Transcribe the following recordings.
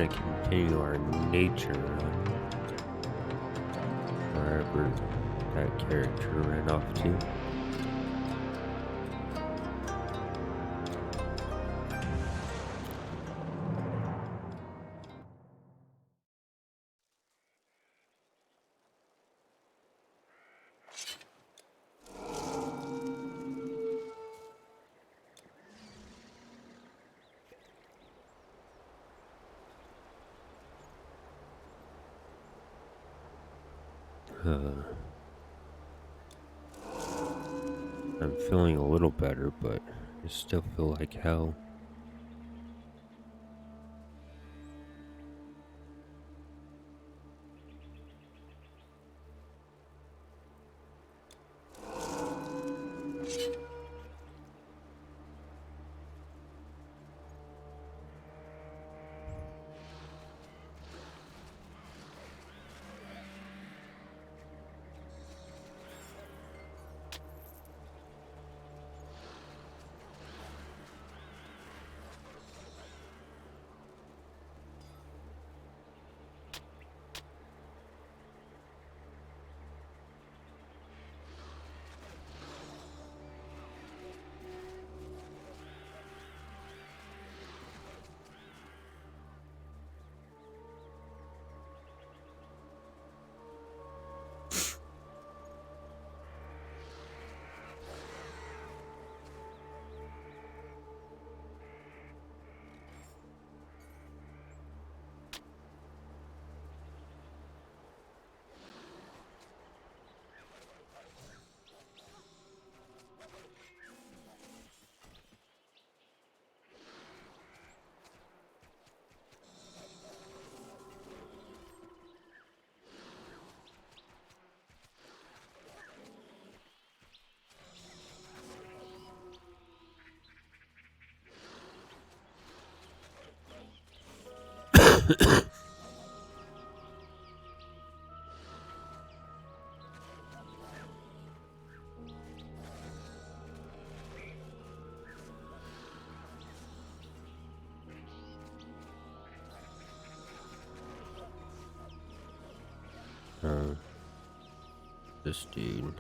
gonna continue our nature run wherever that character ran off to. I'm feeling a little better, but I still feel like hell. This dude.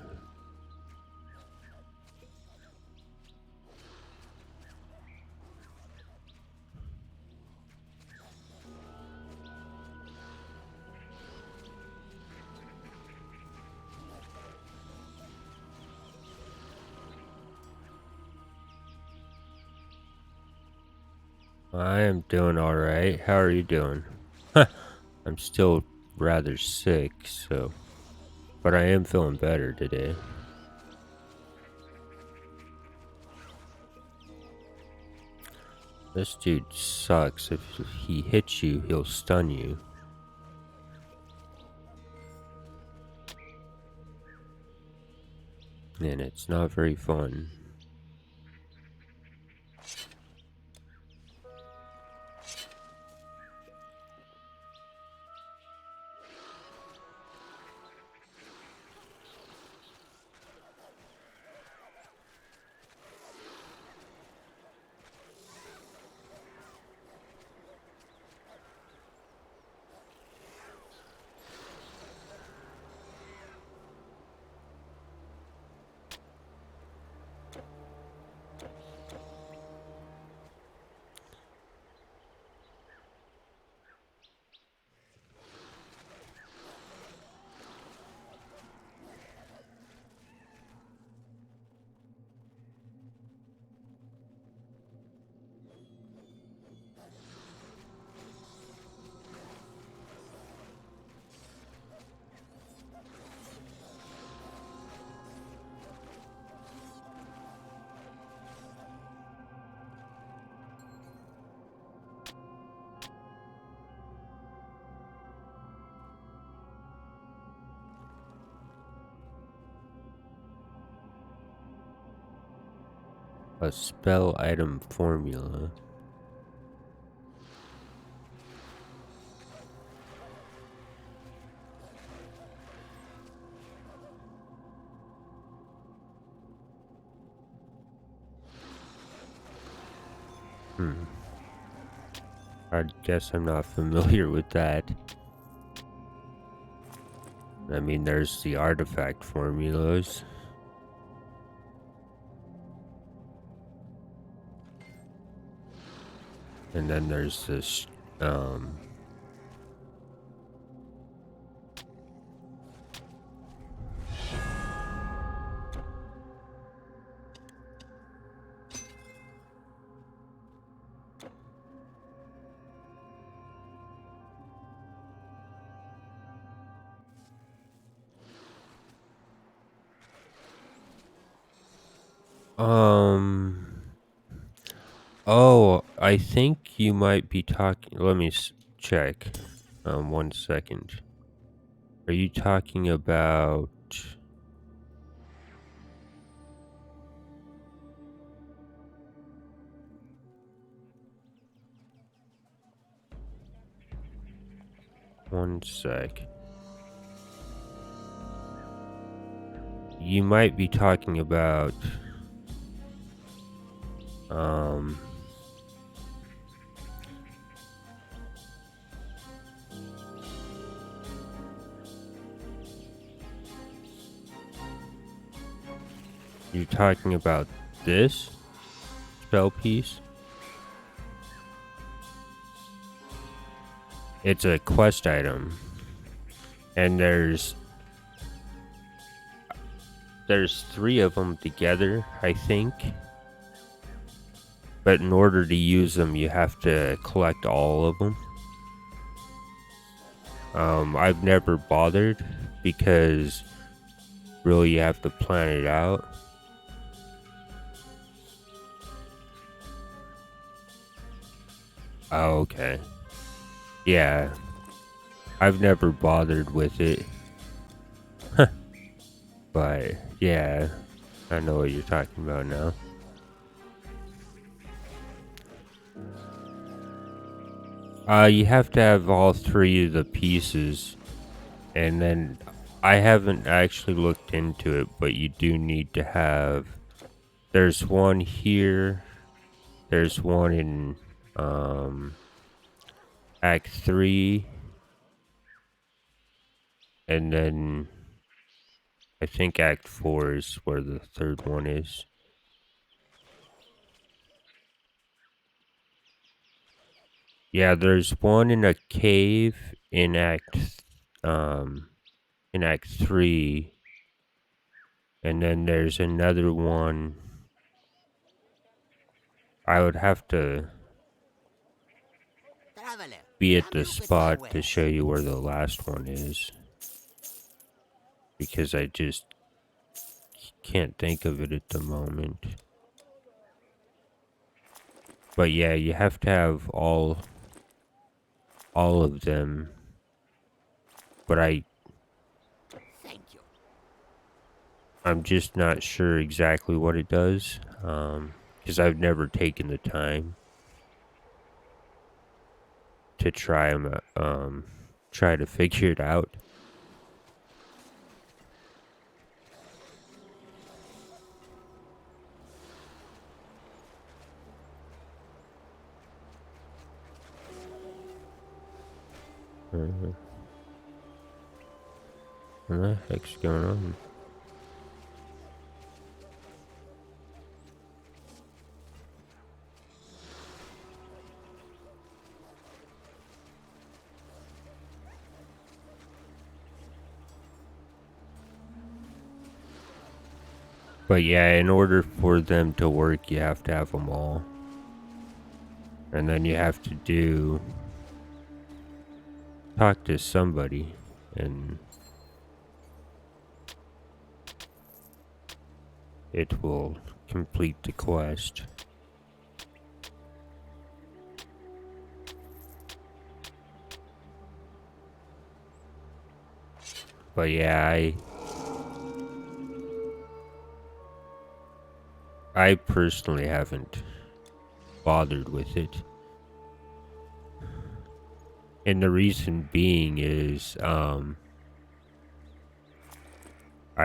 I am doing alright. How are you doing? I'm still rather sick, so. But I am feeling better today. This dude sucks. If he hits you, he'll stun you. And it's not very fun. A spell item formula. I guess I'm not familiar with that. I mean, there's the artifact formulas. And then there's this, oh, I think you might be talking, let me check, 1 second. Are you talking about, one sec. You might be talking about, you're talking about this spell piece? It's a quest item. And there's 3 of them together, I think. But in order to use them, you have to collect all of them. I've never bothered because really you have to plan it out. Oh, okay. Yeah. I've never bothered with it. But yeah, I know what you're talking about now. You have to have all 3 of the pieces, and then I haven't actually looked into it, but you do need to have. There's one here. There's one in Act 3, and then I think Act 4 is where the 3rd one is. Yeah, there's one in a cave in Act 3, and then there's another one. I would have to be at the spot to show you where the last one is, because I just can't think of it at the moment. But yeah, you have to have all of them. But I'm just not sure exactly what it does, because I've never taken the time to try to figure it out. What the heck's going on? But yeah, in order for them to work, you have to have them all. And then you have to talk to somebody, and it will complete the quest. But yeah, I personally haven't bothered with it. And the reason being is, I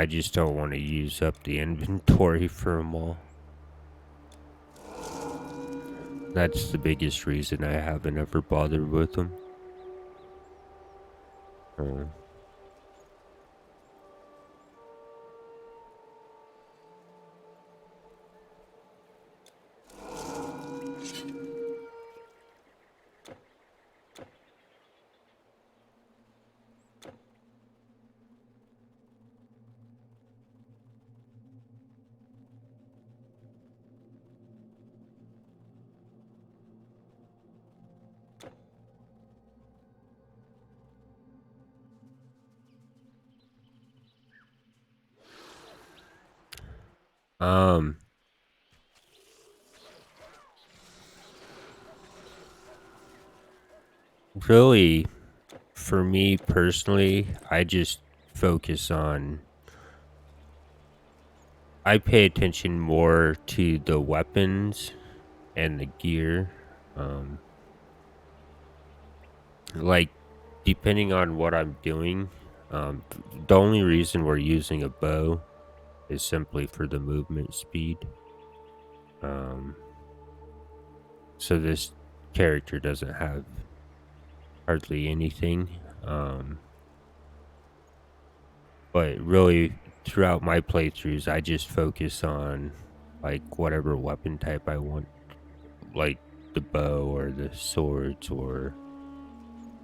just don't want to use up the inventory for them all. That's the biggest reason I haven't ever bothered with them. Uh, um, really, for me personally, I just focus on. I pay attention more to the weapons and the gear. Um, like, depending on what I'm doing, the only reason we're using a bow is simply for the movement speed. Um, so this character doesn't have hardly anything. Um, but really, throughout my playthroughs, I just focus on like whatever weapon type I want, like the bow or the swords or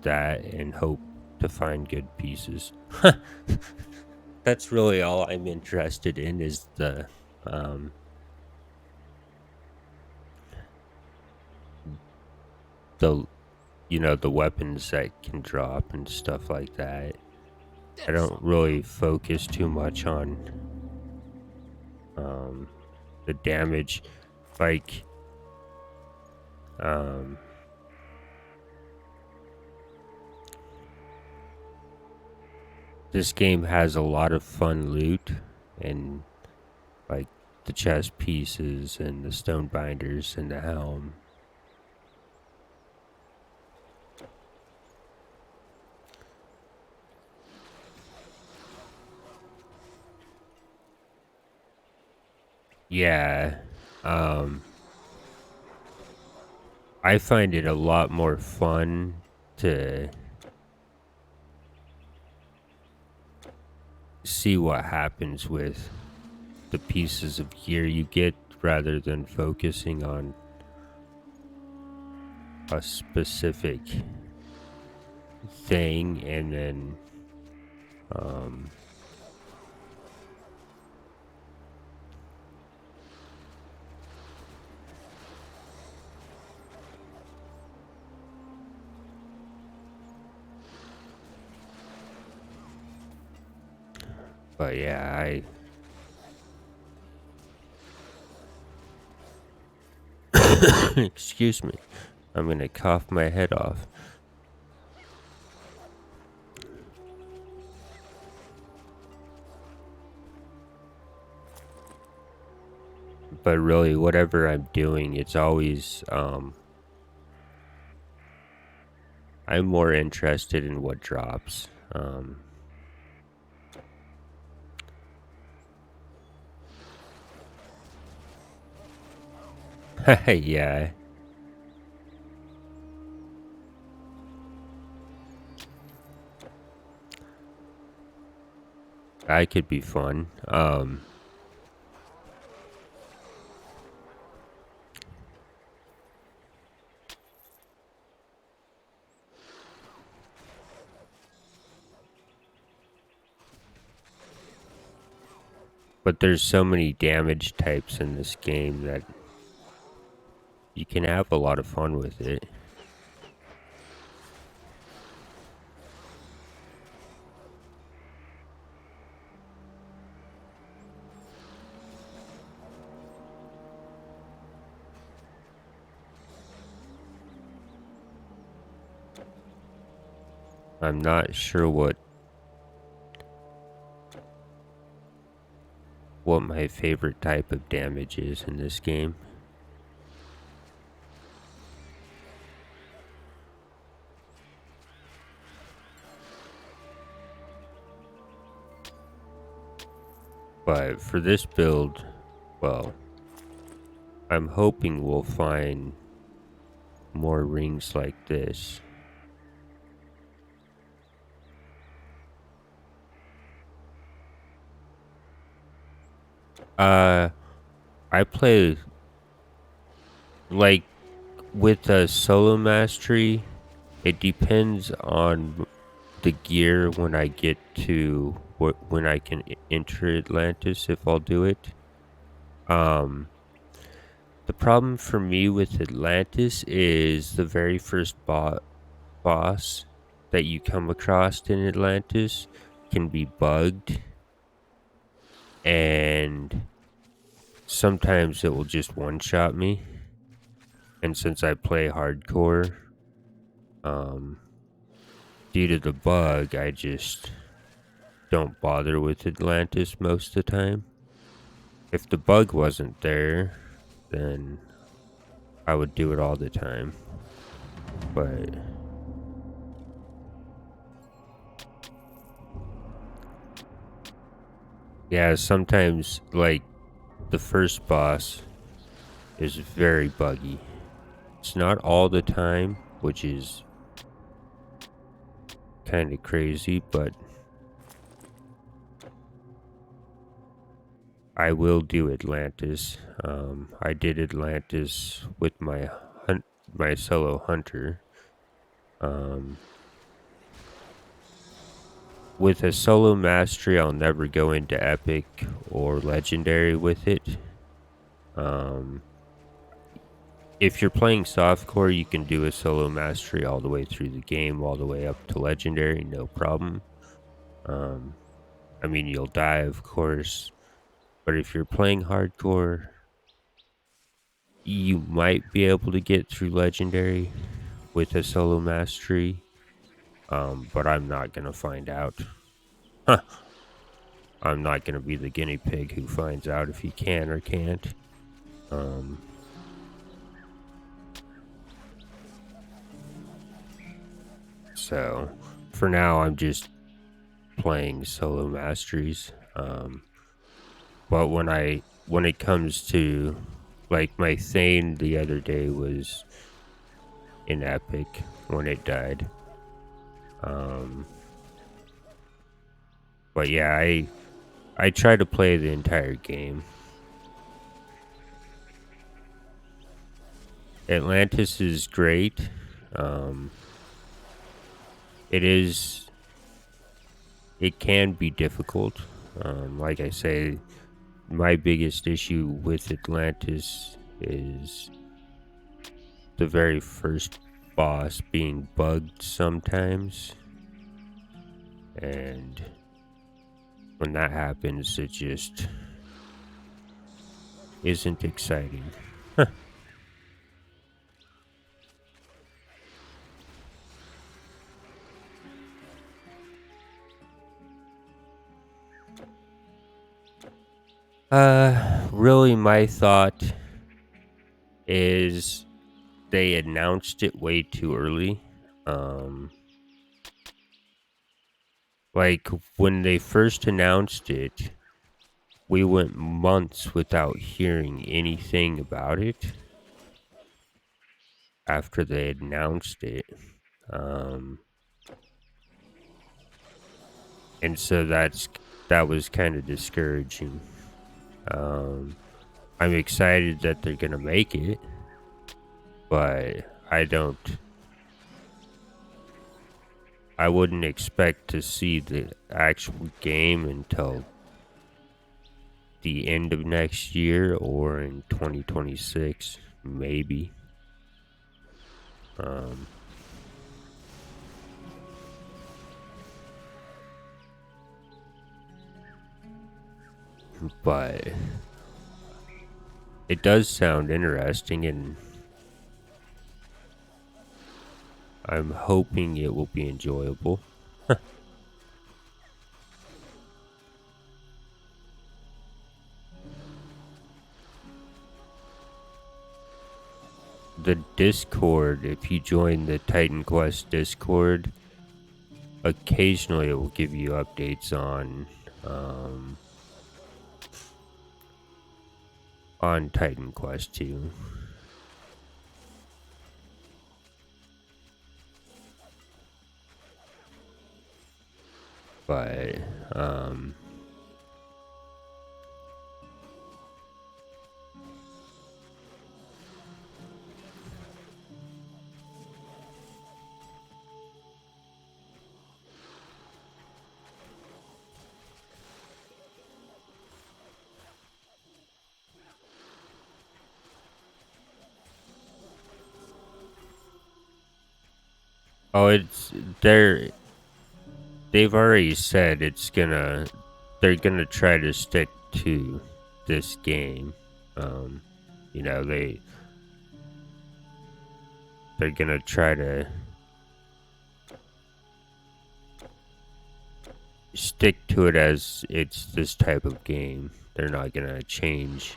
that, and hope to find good pieces. That's really all I'm interested in is um the the weapons that can drop and stuff like that. I don't really focus too much on um the damage. Like um this game has a lot of fun loot and like the chest pieces and the stone binders and the helm. Yeah. Um I find it a lot more fun to see what happens with the pieces of gear you get rather than focusing on a specific thing and then um but yeah, I excuse me. I'm gonna cough my head off. But really, whatever I'm doing, it's always I'm more interested in what drops. Yeah, that could be fun. But there's so many damage types in this game that you can have a lot of fun with it. I'm not sure what my favorite type of damage is in this game. But for this build, well, I'm hoping we'll find more rings like this. Uh, I play like with a solo mastery. It depends on the gear when I get to when I can enter Atlantis if I'll do it. Um, the problem for me with Atlantis is the very first boss that you come across in Atlantis can be bugged, and sometimes it will just one shot me. And since I play hardcore, um, due to the bug, I just don't bother with Atlantis most of the time. If the bug wasn't there, then I would do it all the time. But yeah, sometimes like the first boss is very buggy. It's not all the time, which is kind of crazy, but I will do Atlantis. I did Atlantis with my solo hunter. Um, with a solo mastery, I'll never go into epic or legendary with it. Um, if you're playing softcore, you can do a solo mastery all the way through the game, all the way up to legendary, no problem. Um, I mean, you'll die, of course, but if you're playing hardcore, you might be able to get through legendary with a solo mastery. But I'm not gonna find out. Huh. I'm not gonna be the guinea pig who finds out if he can or can't. Um, so for now, I'm just playing solo masteries. But when it comes to like my Thane the other day was in epic when it died. Um, but yeah, I try to play the entire game. Atlantis is great. Um, it is. It can be difficult. Like I say, my biggest issue with Atlantis is the very first boss being bugged sometimes, and when that happens, it just isn't exciting. Really, my thought is they announced it way too early. Um, like when they first announced it, we went months without hearing anything about it after they announced it. Um, and so that was kind of discouraging. Um, I'm excited that they're gonna make it, but I wouldn't expect to see the actual game until the end of next year or in 2026, maybe. Um, but it does sound interesting, and I'm hoping it will be enjoyable. The Discord, if you join the Titan Quest Discord, occasionally it will give you updates on Titan Quest 2. But um oh, they've already said they're gonna try to stick to this game. Um, you know, they're gonna try to stick to it as it's this type of game. They're not gonna change.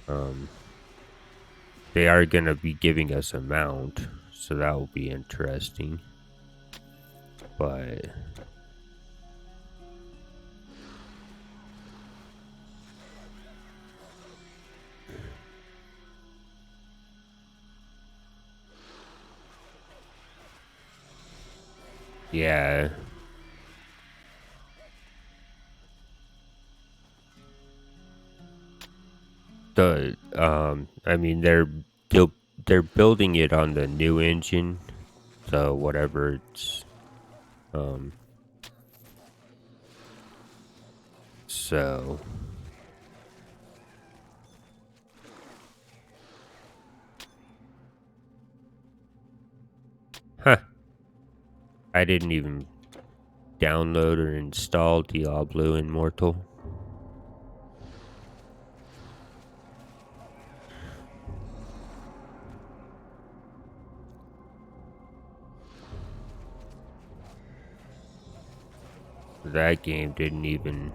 Um, they are gonna be giving us a mount, so that will be interesting. But yeah, I mean they'll, they're building it on the new engine, so whatever it's um so huh, I didn't even download or install Diablo Immortal. That game didn't even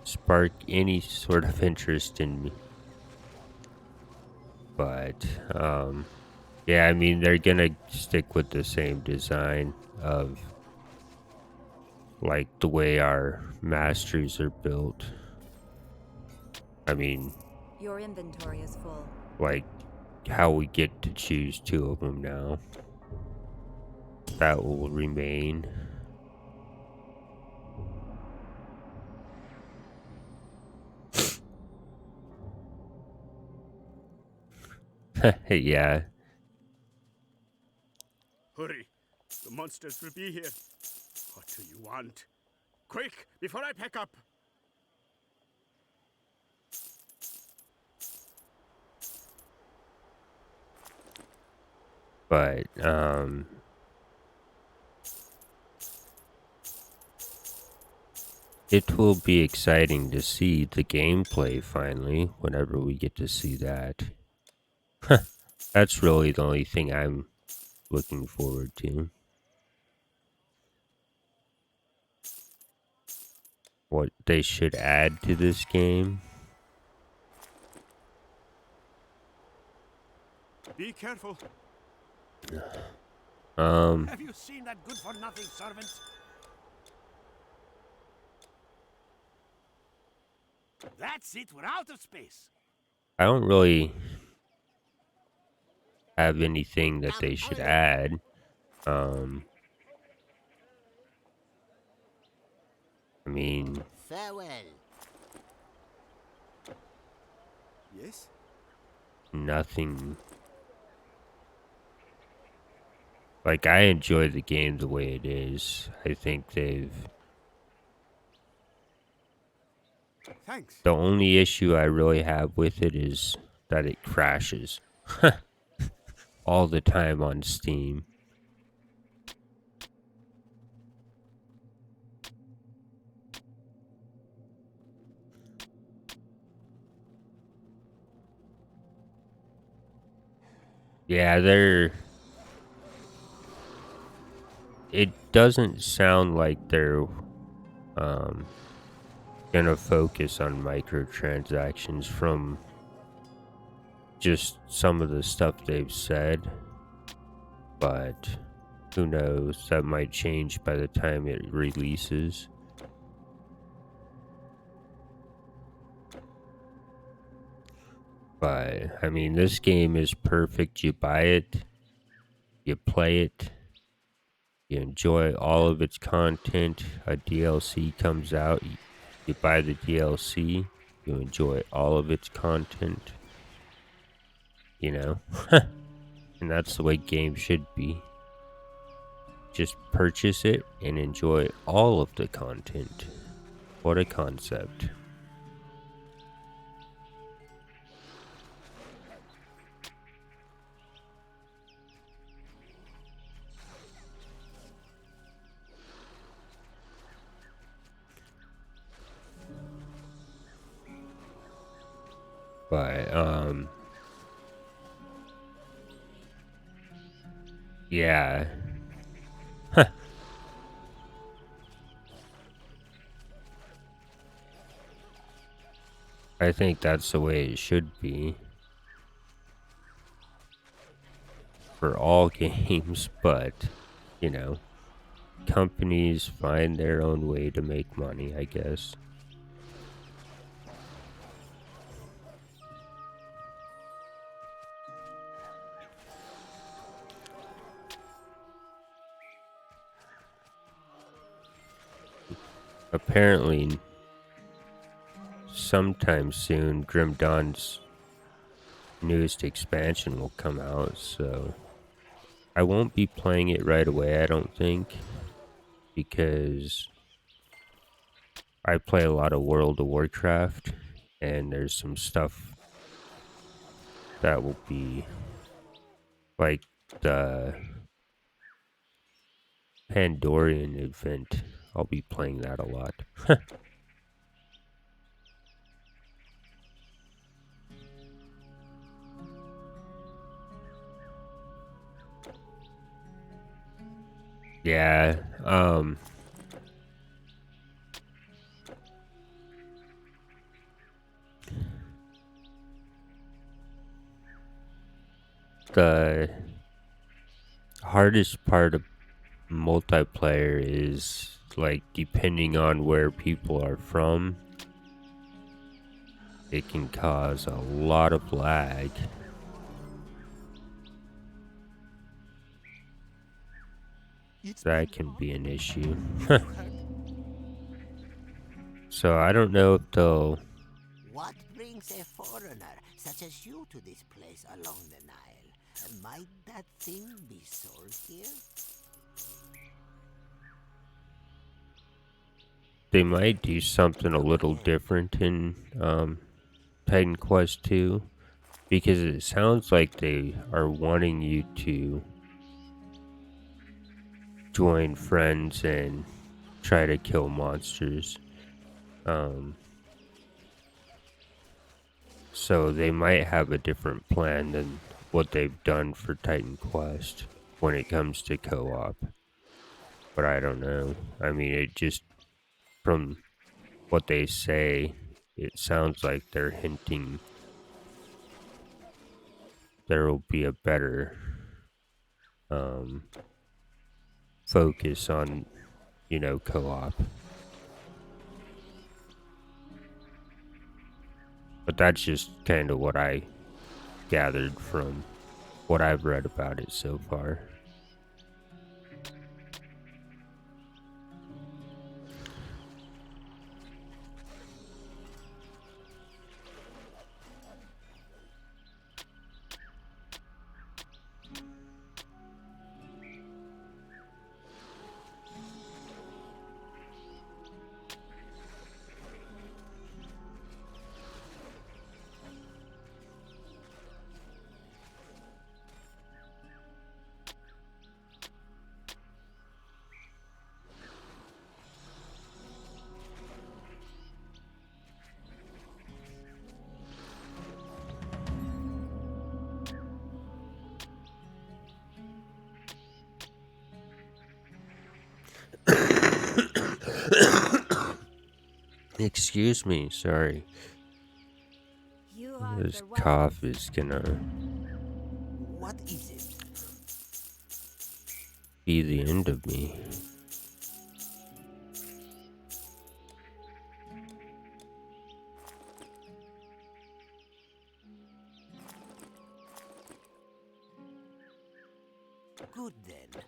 spark any sort of interest in me. But yeah, I mean they're gonna stick with the same design of like the way our masteries are built. I mean, Your inventory is full. like how we get to choose two of them now. That will remain. Yeah. Hurry! The monsters will be here. What do you want? Quick, before I pack up! But it will be exciting to see the gameplay finally whenever we get to see that. That's really the only thing I'm looking forward to. What they should add to this game. Be careful. Have you seen that good-for-nothing servant? That's it, we're out of space. I don't really have anything that they should add. Um, I mean, Farewell. Yes? nothing. Like, I enjoy the game the way it is. I think they've. Thanks. The only issue I really have with it is that it crashes all the time on Steam. Yeah, it doesn't sound like they're um gonna focus on microtransactions from just some of the stuff they've said, but who knows, that might change by the time it releases. But I mean, this game is perfect. You buy it, you play it, You enjoy all of its content. A DLC comes out, you buy the DLC, you enjoy all of its content, you know? And that's the way games should be. Just purchase it and enjoy all of the content. What a concept. But, yeah. I think that's the way it should be for all games, but, you know, companies find their own way to make money, I guess. Apparently, sometime soon, Grim Dawn's newest expansion will come out, so I won't be playing it right away, I don't think, because I play a lot of World of Warcraft, and there's some stuff that will be like the Pandorian event. I'll be playing that a lot. Yeah, the hardest part of multiplayer is like depending on where people are from, it can cause a lot of lag. That can be an issue. So I don't know if they'll. What brings a foreigner such as you to this place along the Nile? Might that thing be sold here? They might do something a little different in Titan Quest 2, because it sounds like they are wanting you to join friends and try to kill monsters. So they might have a different plan than what they've done for Titan Quest when it comes to co-op. But I don't know. I mean, it just, from what they say, it sounds like they're hinting there will be a better focus on, co-op. But that's just kind of what I gathered from what I've read about it so far. Excuse me, sorry. You are This the cough one. is gonna What is it? be the end of me. Good then.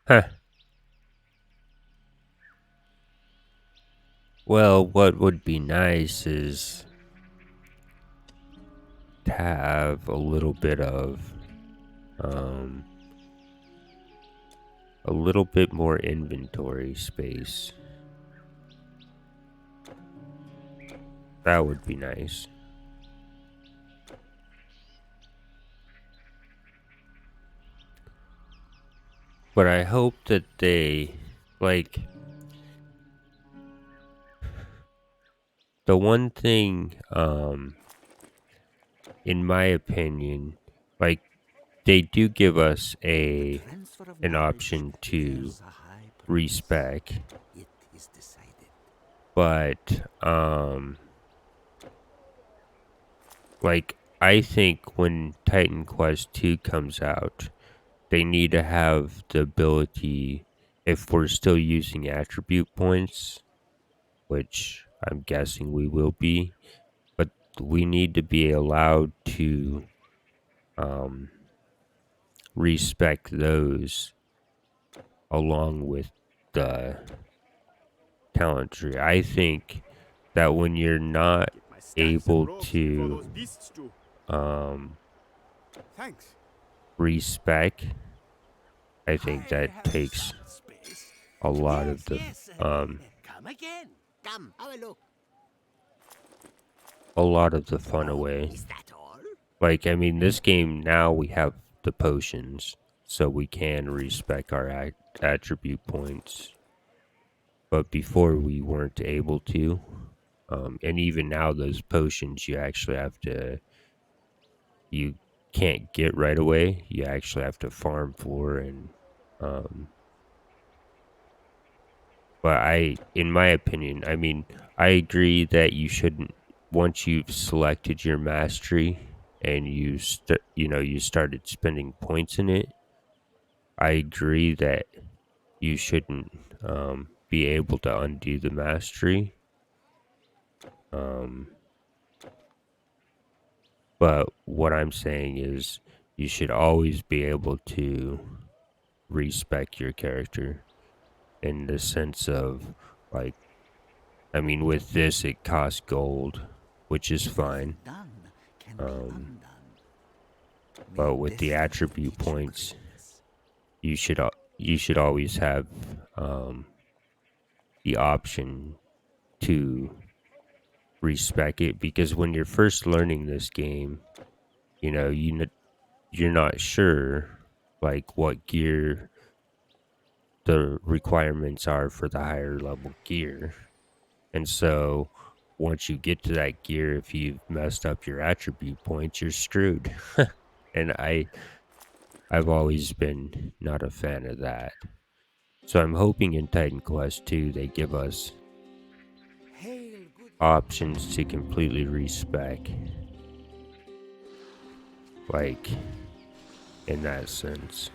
Huh. Well, what would be nice is to have a little bit of, um, a little bit more inventory space. That would be nice. But I hope that they, like, the one thing, in my opinion, like, they do give us Transfer of an knowledge option to bears a high price. respec, It is decided. but, like, I think when Titan Quest 2 comes out, they need to have the ability, if we're still using attribute points, which I'm guessing we will be, but we need to be allowed to um, respec those along with the talent tree. I think that when you're not Get my stacks and able ropes before to those beasts do. um, Thanks. respec, I think I that have takes some space. a lot Yes, of the yes. Come again. Come, have a look. fun Oh, away. is that all? Like, I mean, this game now we have the potions, so we can respec our attribute points. But before we weren't able to. And even now, those potions you actually have to, you can't get right away. You actually have to farm for, and um, but in my opinion, I mean, I agree that you shouldn't, once you've selected your mastery and you started spending points in it. I agree that you shouldn't be able to undo the mastery. Um, but what I'm saying is you should always be able to respec your character in the sense of, like, I mean, with this it costs gold, which is fine. Done can be Um, undone. May but with the destiny attribute teach you points, greatness. you should always have the option to respec it, because when you're first learning this game, you're not sure like what gear the requirements are for the higher level gear. And so once you get to that gear, if you've messed up your attribute points, you're screwed. And I've always been not a fan of that. So I'm hoping in Titan Quest 2 they give us Hail, good options to completely respec, like, in that sense.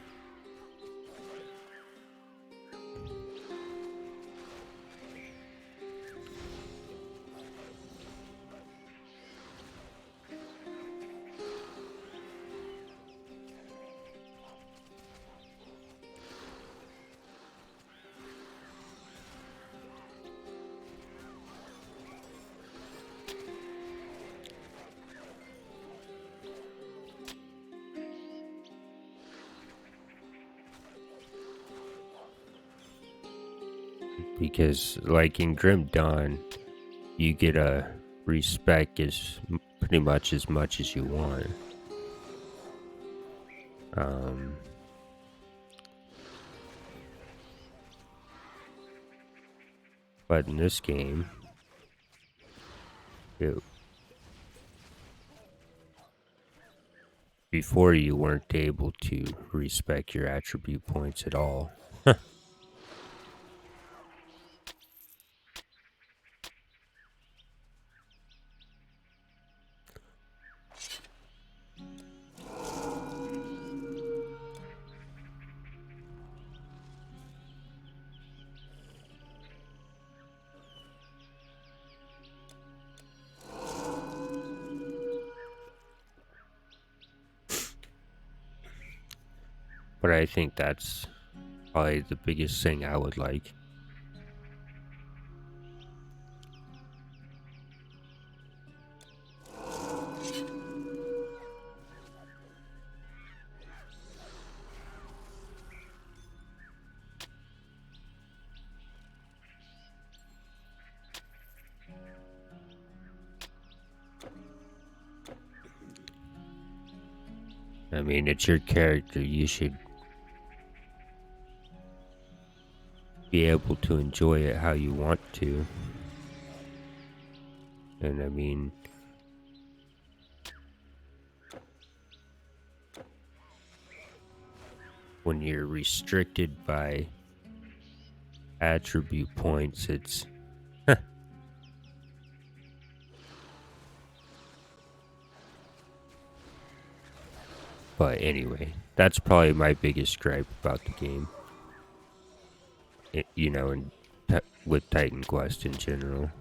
Because, like, in Grim Dawn, you get a respec as pretty much as you want. Um, but in this game, it, before you weren't able to respec your attribute points at all. But I think that's Probably the biggest thing I would like. I mean, it's your character. You should be able to enjoy it how you want to. And I mean, when you're restricted by attribute points, it's but anyway, that's probably my biggest gripe about the game. You know, and with Titan Quest in general.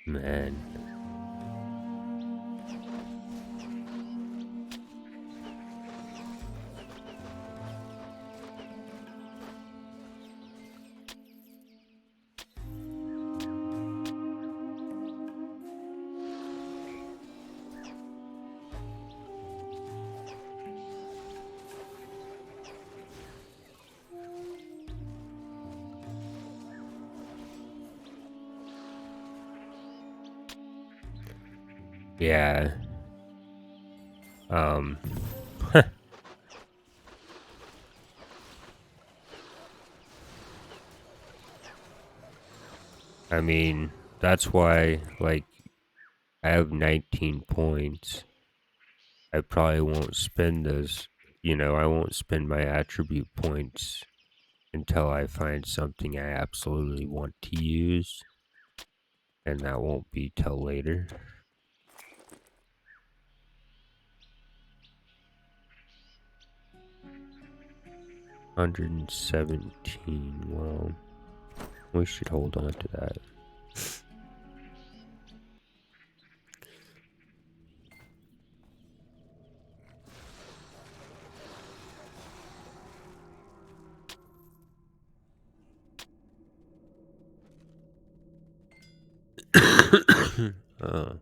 Man. Yeah. Um. I mean, that's why, like, I have 19 points. I probably won't spend those, I won't spend my attribute points until I find something I absolutely want to use. And that won't be till later. $117. Well, we should hold on to that. uh,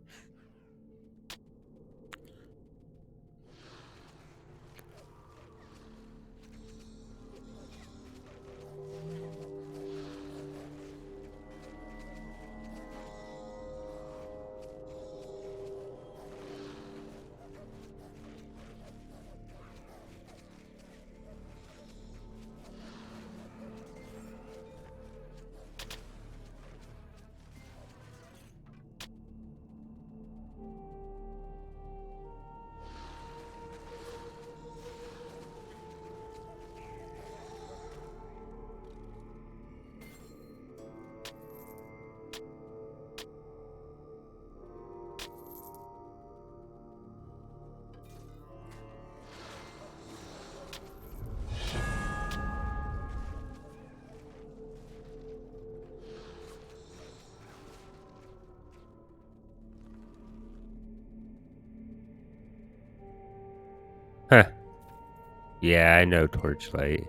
huh. Yeah, I know Torchlight.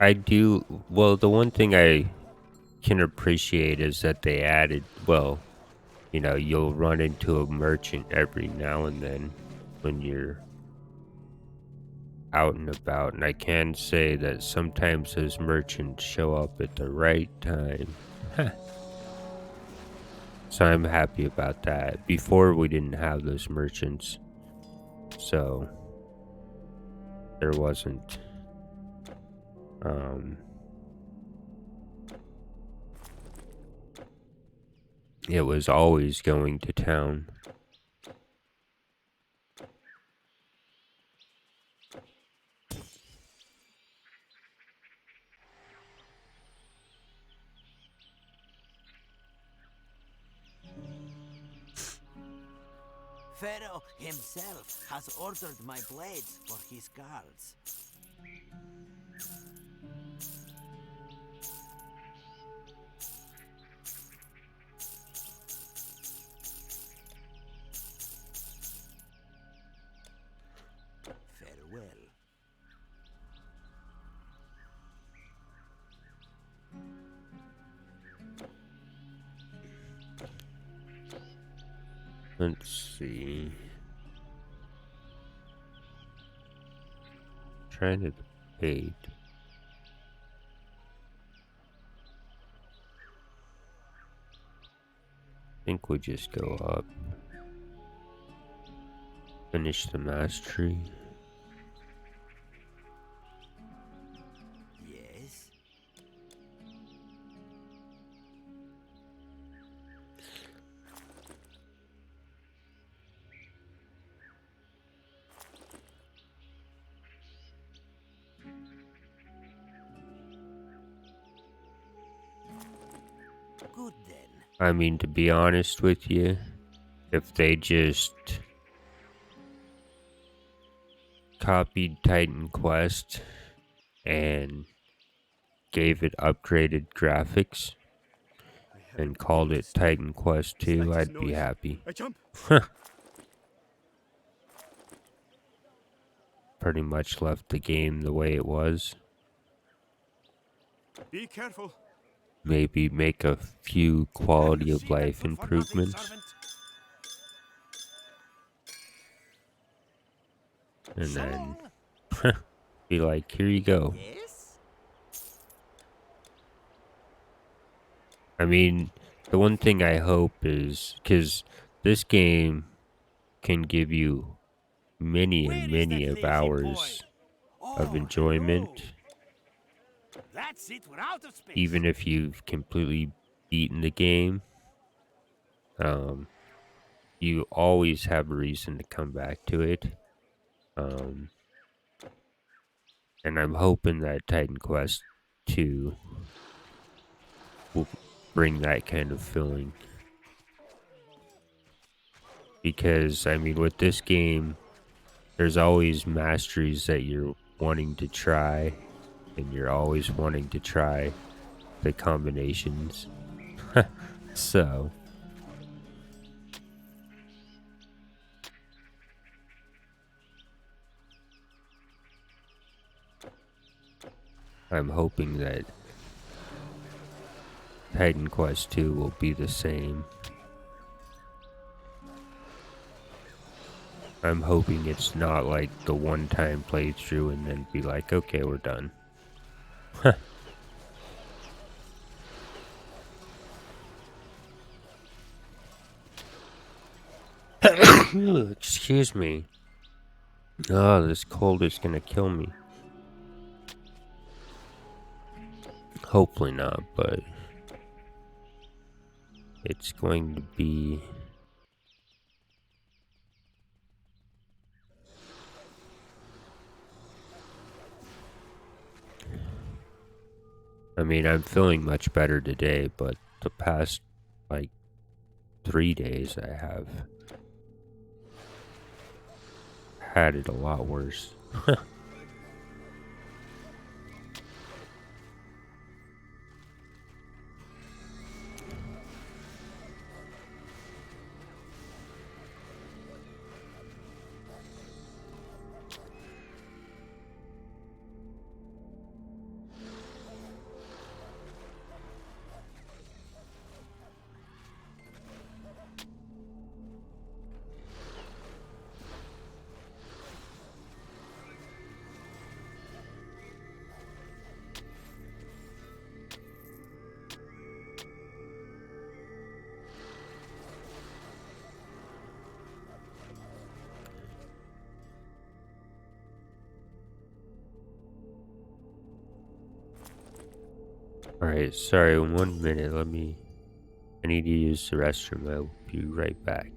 I do. Well, the one thing I can appreciate is that they added, well, you'll run into a merchant every now and then when you're out and about. And I can say that sometimes those merchants show up at the right time. So I'm happy about that. Before, we didn't have those merchants. So there wasn't it was always going to town. Pharaoh himself has ordered my blades for his guards. Farewell. Let's see. Trying to debate. I think we just go up. Finish the mastery. Yes? Good then. I mean, to be honest with you, if they just copied Titan Quest and gave it upgraded graphics I haven't and called it noticed Titan Quest the 2, slightest I'd be noise. happy. I jump. Pretty much left the game the way it was. Be careful. Maybe make a few quality Have of you seen that life good for nothing improvements. servant? And So then long. be like, here you go. Yes? I mean, the one thing I hope is, because this game can give you many Where and is that many of lazy boy? hours of Oh, enjoyment, hello. That's it, we're out of space. even if you've completely beaten the game. You always have a reason to come back to it. And I'm hoping that Titan Quest 2 will bring that kind of feeling. Because, I mean, with this game, there's always masteries that you're wanting to try, and you're always wanting to try the combinations. So, I'm hoping that Titan Quest 2 will be the same. I'm hoping it's not like the one-time playthrough and then be like, okay, we're done. Excuse me. Oh, this cold is gonna kill me. Hopefully not, but it's going to be... I mean, I'm feeling much better today, but the past, like, 3 days I have had it a lot worse. Alright, sorry, 1 minute. I need to use the restroom. I'll be right back.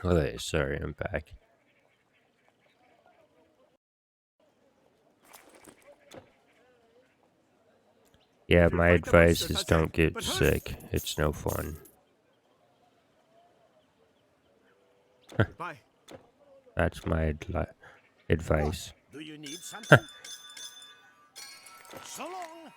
Okay, sorry, I'm back. Yeah, If you my fight the advice monsters, is I'll say, don't get but first, sick. It's no fun. goodbye. That's my What? advice. Do you need something? So long.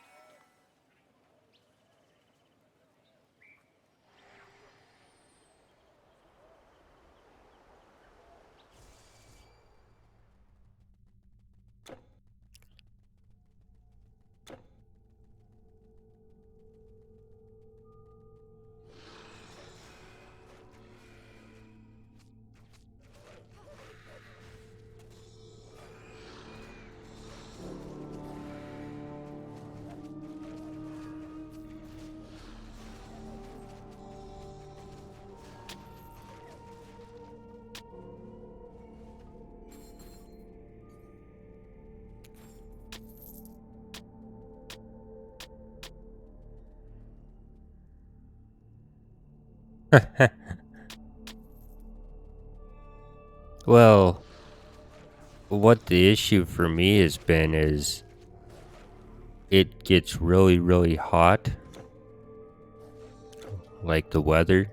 Well, what the issue for me has been is it gets really, really hot. Like the weather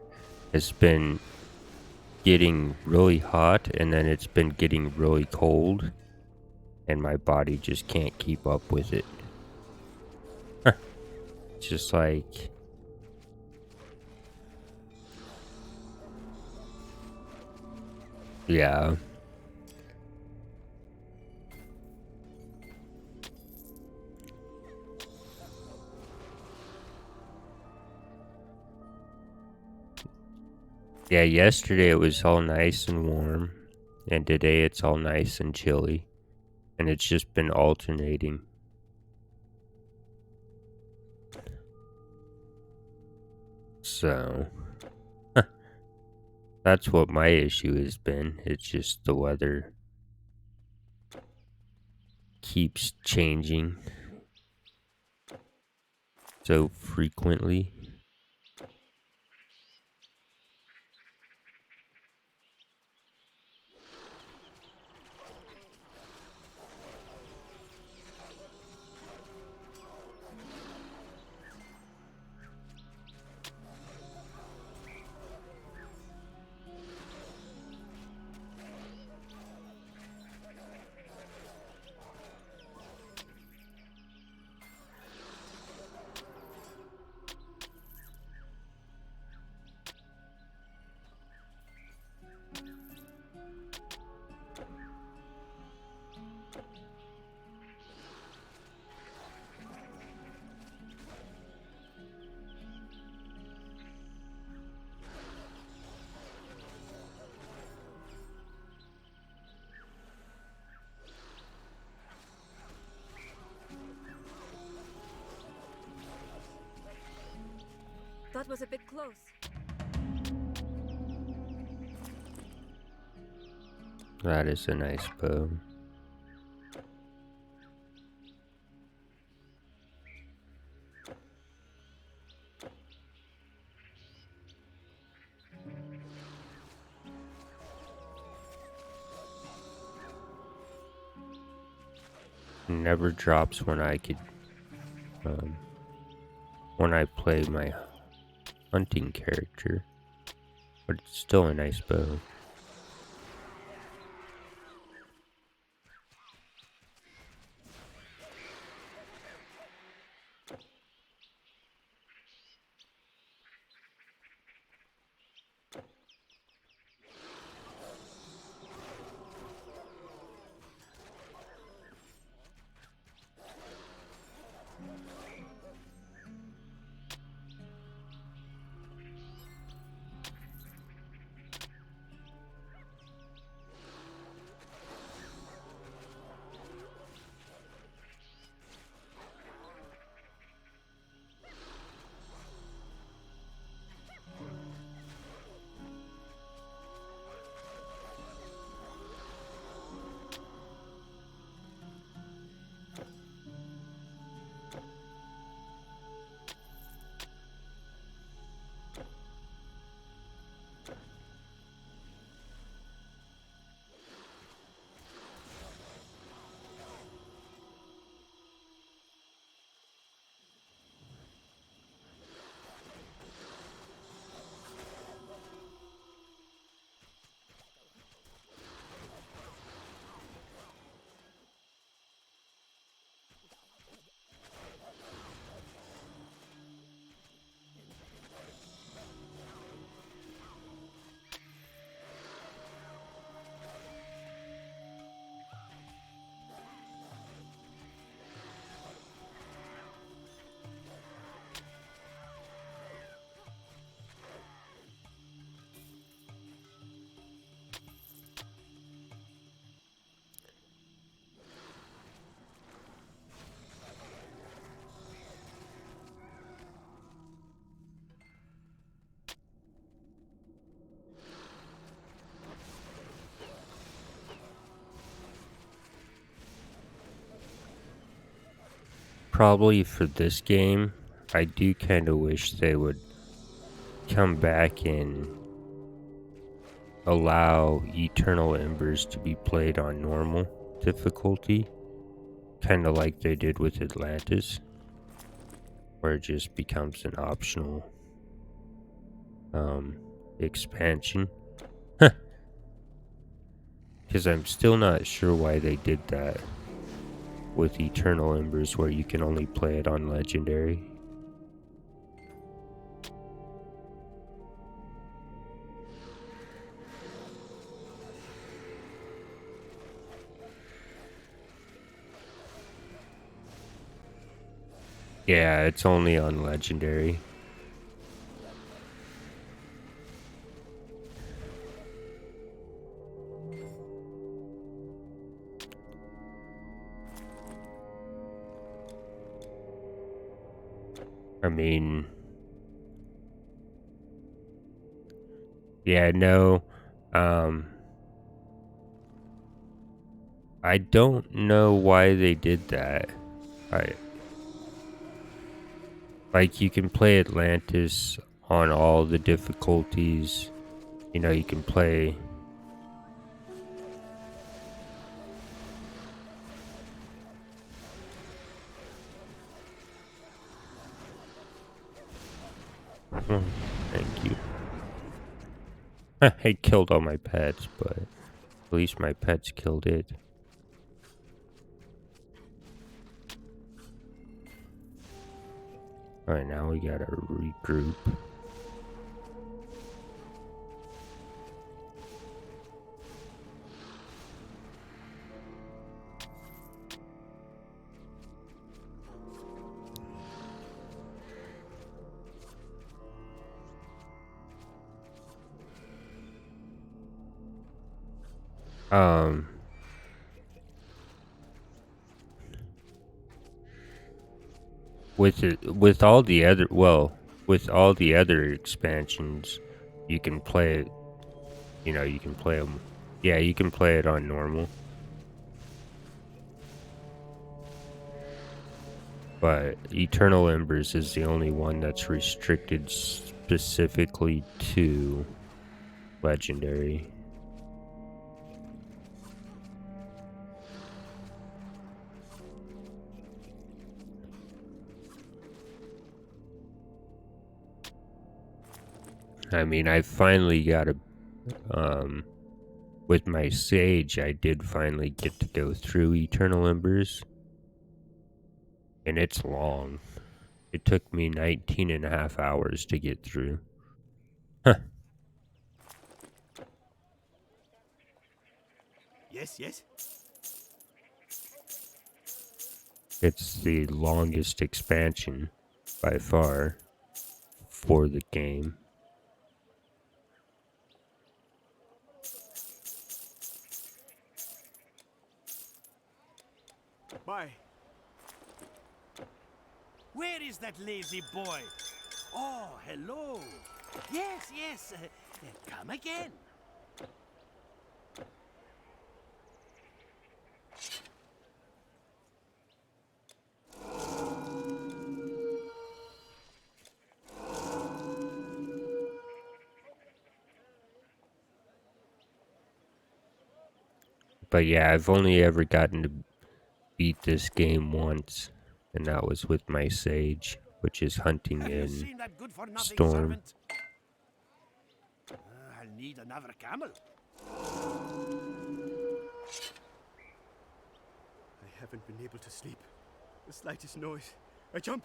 has been getting really hot and then it's been getting really cold and my body just can't keep up with it. It's just like, yeah. Yeah, yesterday it was all nice and warm, and today it's all nice and chilly, and it's just been alternating. So, that's what my issue has been. It's just the weather keeps changing so frequently. That was a bit close. That is a nice bow. Never drops when I could, when I play my hunting character, but it's still a nice bow. Probably for this game, I do kind of wish they would come back and allow Eternal Embers to be played on normal difficulty, kind of like they did with Atlantis, where it just becomes an optional expansion. Because I'm still not sure why they did that with Eternal Embers, where you can only play it on Legendary. Yeah, it's only on Legendary. I mean, yeah, no, um, I don't know why they did that. I Like, you can play Atlantis on all the difficulties. You know, you can play. Oh, thank you. I killed all my pets, but at least my pets killed it. Alright, now we gotta regroup. Um, with all the other, well, with all the other expansions, you can play it. You know, you can play them. Yeah, you can play it on normal. But Eternal Embers is the only one that's restricted specifically to Legendary. I mean, I finally got with my Sage, I did finally get to go through Eternal Embers. And it's long. It took me 19 and a half hours to get through. Huh. Yes, yes. It's the longest expansion by far for the game. Bye. Where is that lazy boy? Oh, hello. Yes, yes. Come again. But yeah, I've only ever gotten to beat this game once, and that was with my Sage, which is hunting Have you in seen that good-for-nothing Storm. servant? I'll need another camel. I haven't been able to sleep. The slightest noise. I jump.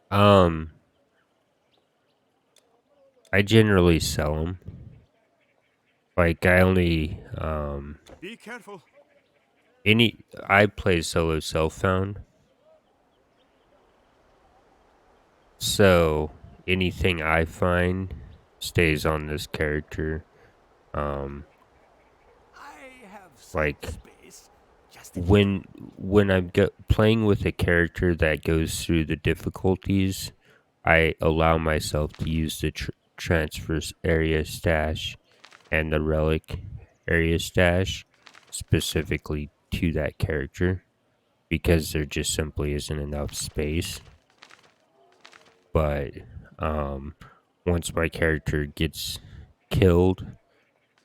Um, I generally sell them. Like, I only, Be careful. I play solo self-found. So, anything I find stays on this character. Um, I have some like, space. Just a little. when I'm playing with a character that goes through the difficulties, I allow myself to use the transfer area stash and the relic area stash specifically to that character because there just simply isn't enough space. But once my character gets killed,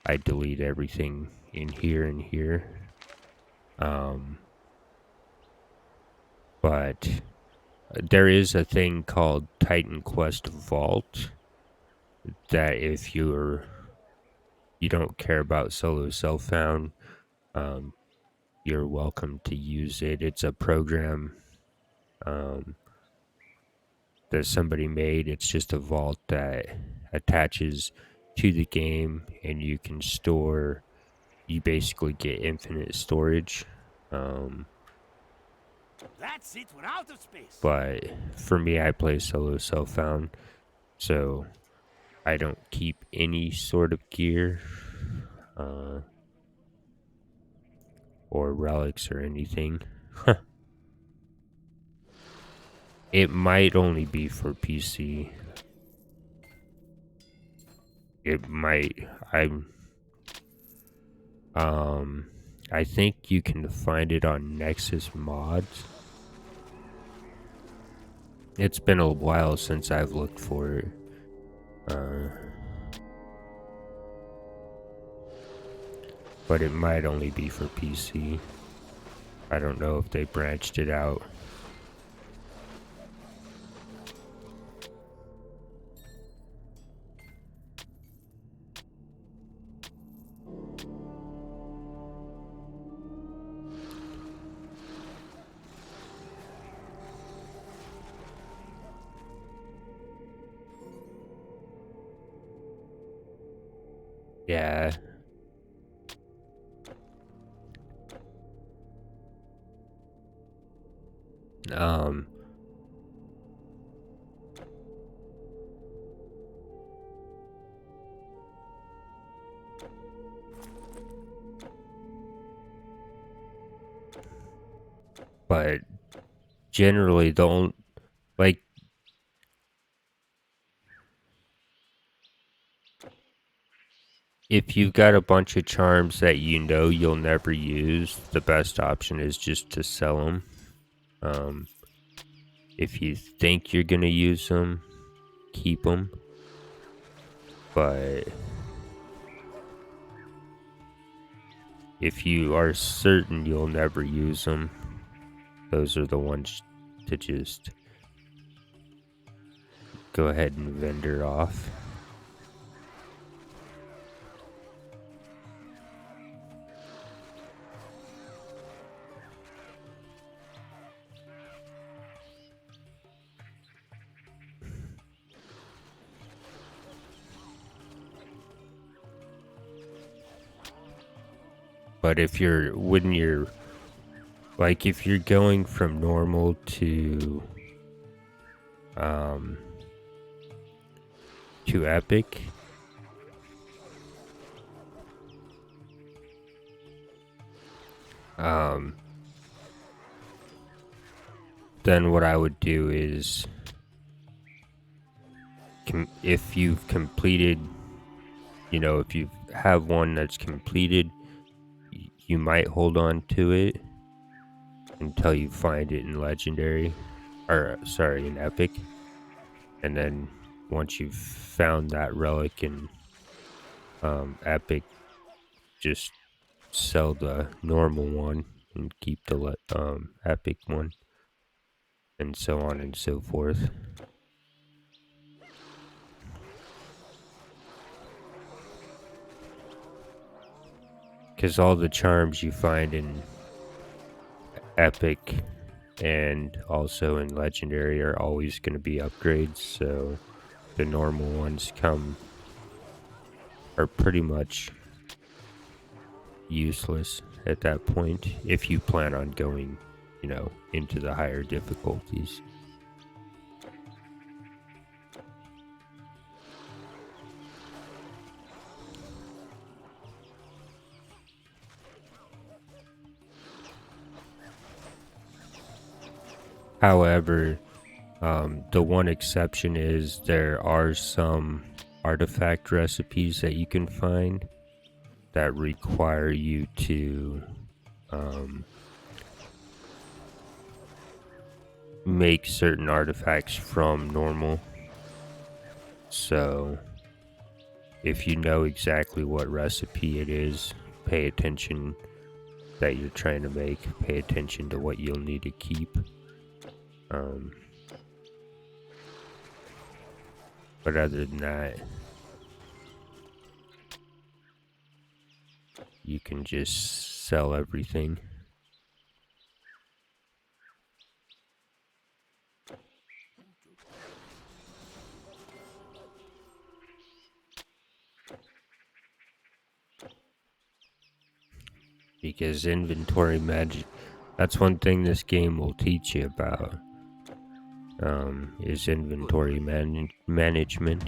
I delete everything in here and here. But there is a thing called Titan Quest Vault that if you don't care about solo self-found, um, you're welcome to use it. It's a program um, that somebody made. It's just a vault that attaches to the game, and you can store. You basically get infinite storage. That's it. We're out of space. But for me, I play solo self-found, so I don't keep any sort of gear or relics or anything. It might only be for PC. It might. I think you can find it on Nexus Mods. It's been a while since I've looked for it. But it might only be for PC. I don't know if they branched it out. Yeah. Um. But generally, don't like. If you've got a bunch of charms that you know you'll never use, the best option is just to sell them. If you think you're gonna use them, keep them. But if you are certain you'll never use them, those are the ones to just go ahead and vendor off. But if you're if you're going from normal to epic, then what I would do is if you've completed, if you have one that's completed, you might hold on to it until you find it in legendary, or sorry, in epic. And then once you've found that relic in epic, just sell the normal one and keep the epic one, and so on and so forth. Because all the charms you find in epic and also in legendary are always going to be upgrades, so the normal ones are pretty much useless at that point if you plan on going, into the higher difficulties. However, the one exception is there are some artifact recipes that you can find that require you to make certain artifacts from normal. So if you know exactly what recipe it is, pay attention that you're trying to make, pay attention to what you'll need to keep. But other than that, you can just sell everything. Because inventory magic, that's one thing this game will teach you about, is inventory management.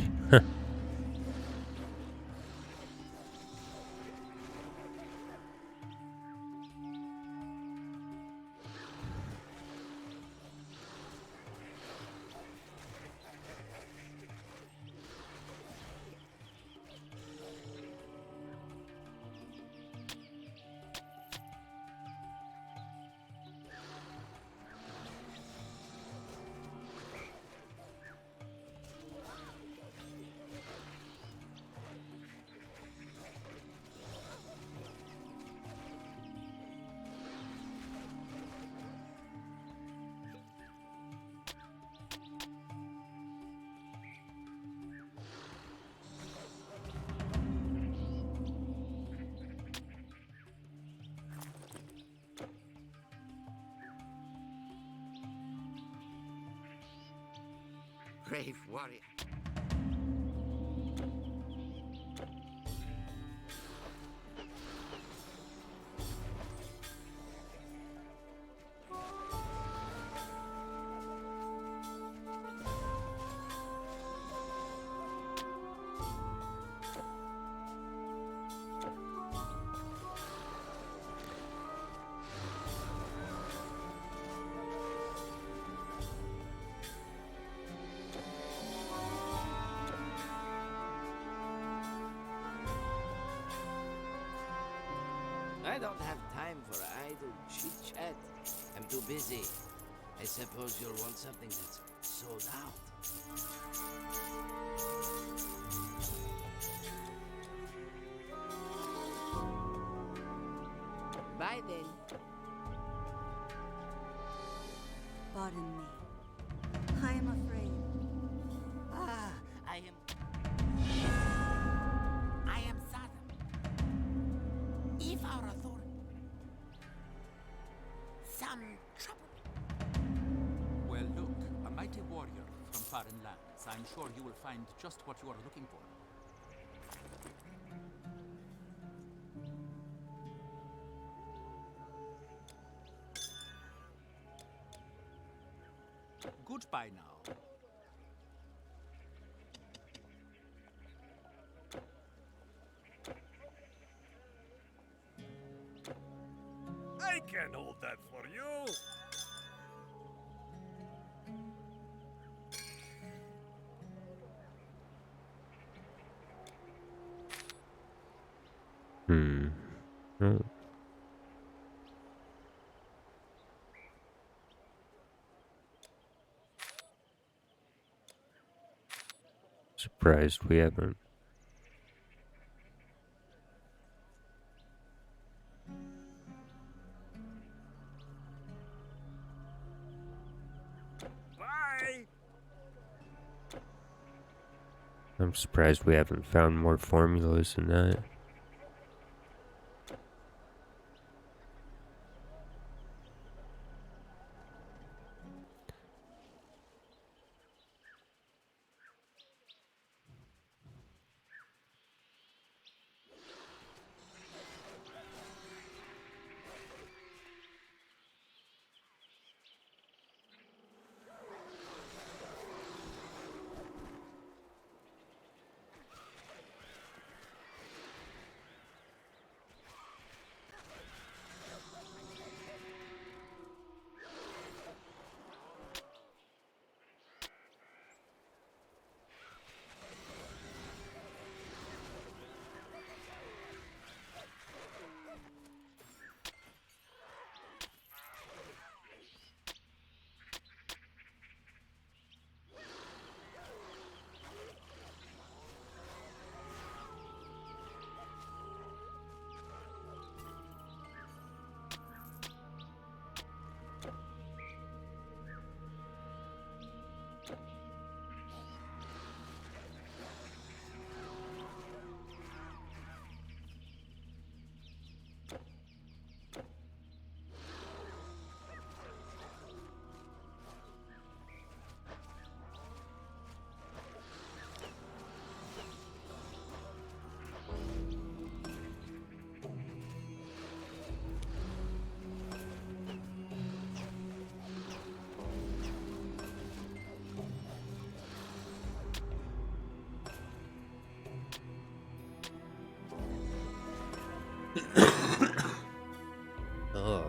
brave warrior. I don't have time for idle chit-chat. I'm too busy. I suppose you'll want something that's sold out. Bye then. Pardon me. I am afraid. Ah, I am Sodom. If our authority... Some trouble. Well, look, a mighty warrior from foreign lands. I'm sure you will find just what you are looking for. Goodbye now. I can hold that for you. Oh, surprised we haven't. Bye. I'm surprised we haven't found more formulas than that. Oh.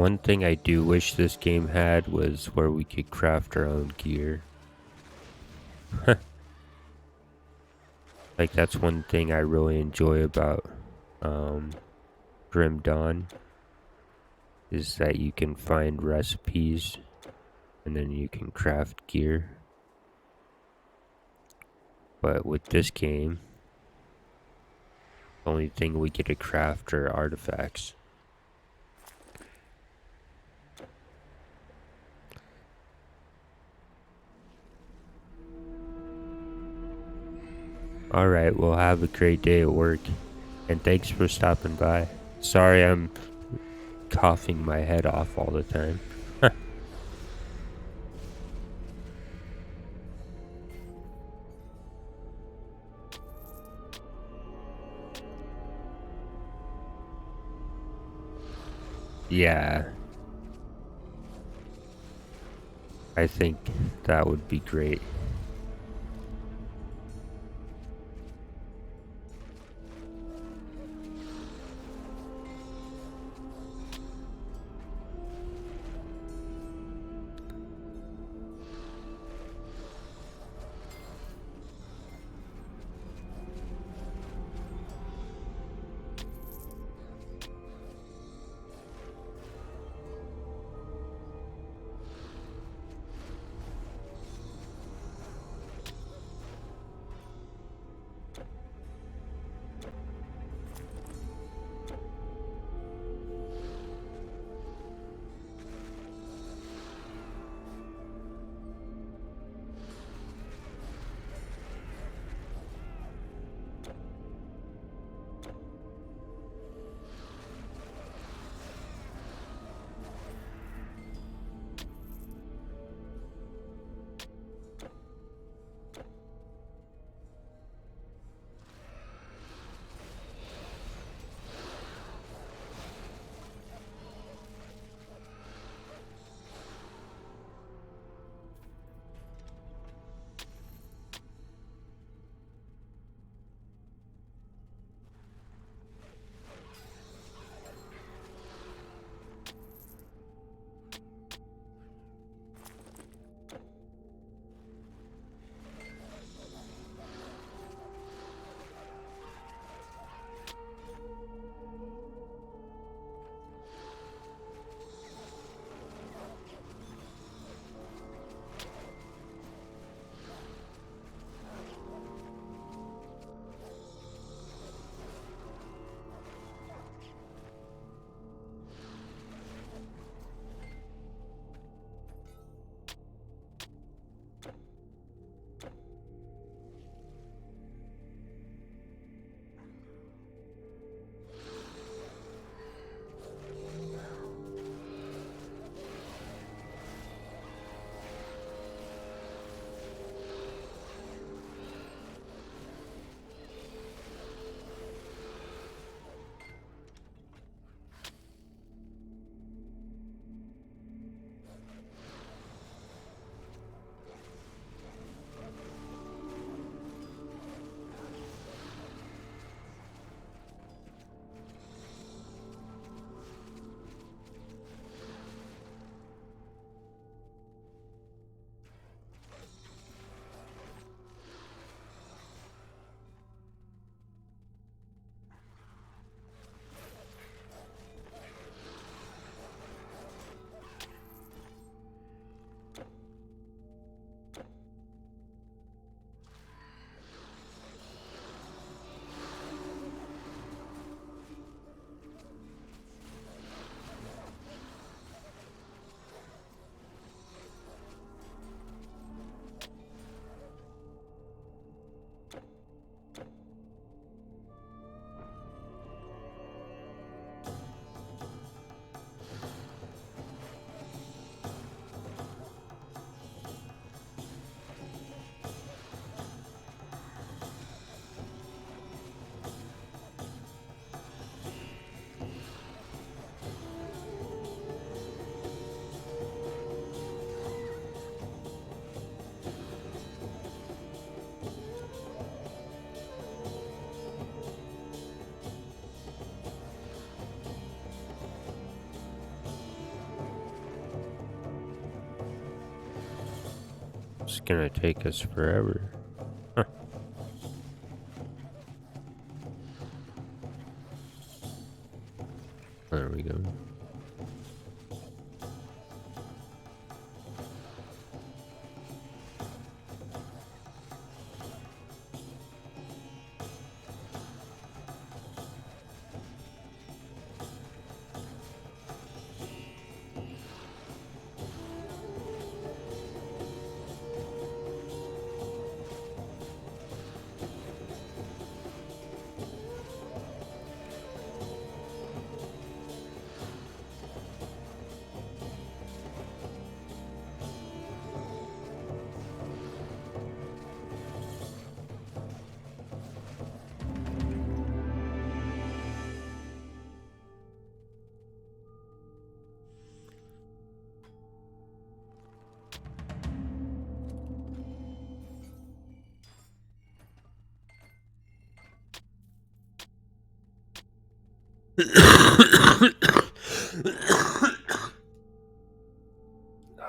One thing I do wish this game had was where we could craft our own gear. Like, that's one thing I really enjoy about Grim Dawn, is that you can find recipes and then you can craft gear. But with this game, the only thing we get to craft are artifacts. Alright, well, have a great day at work, and thanks for stopping by. Sorry I'm coughing my head off all the time. Yeah. I think that would be great. It's gonna take us forever. Huh. There we go.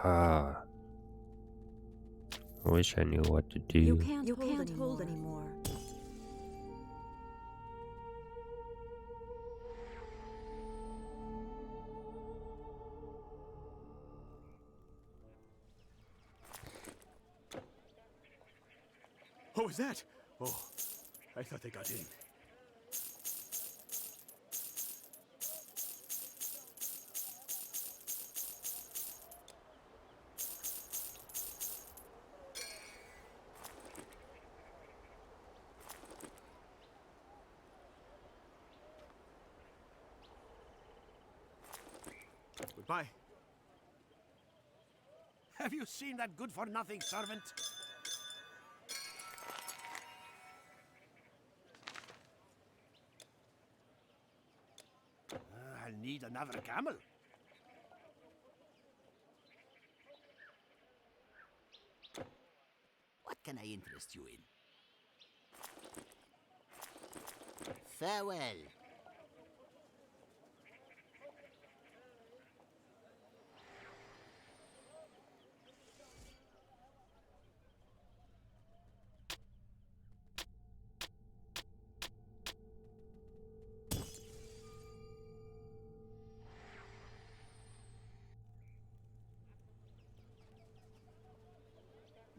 Ah, I wish I knew what to do. You can't hold anymore. What was that? Oh, I thought they got in. Goodbye. Have you seen that good-for-nothing servant? I'll need another camel. What can I interest you in? Farewell.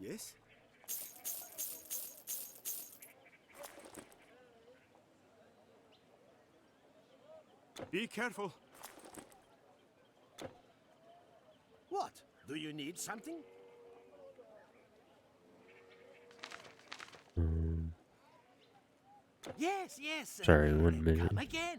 Yes? Be careful. What? Do you need something? Yes, yes. Sorry, 1 minute. Come again.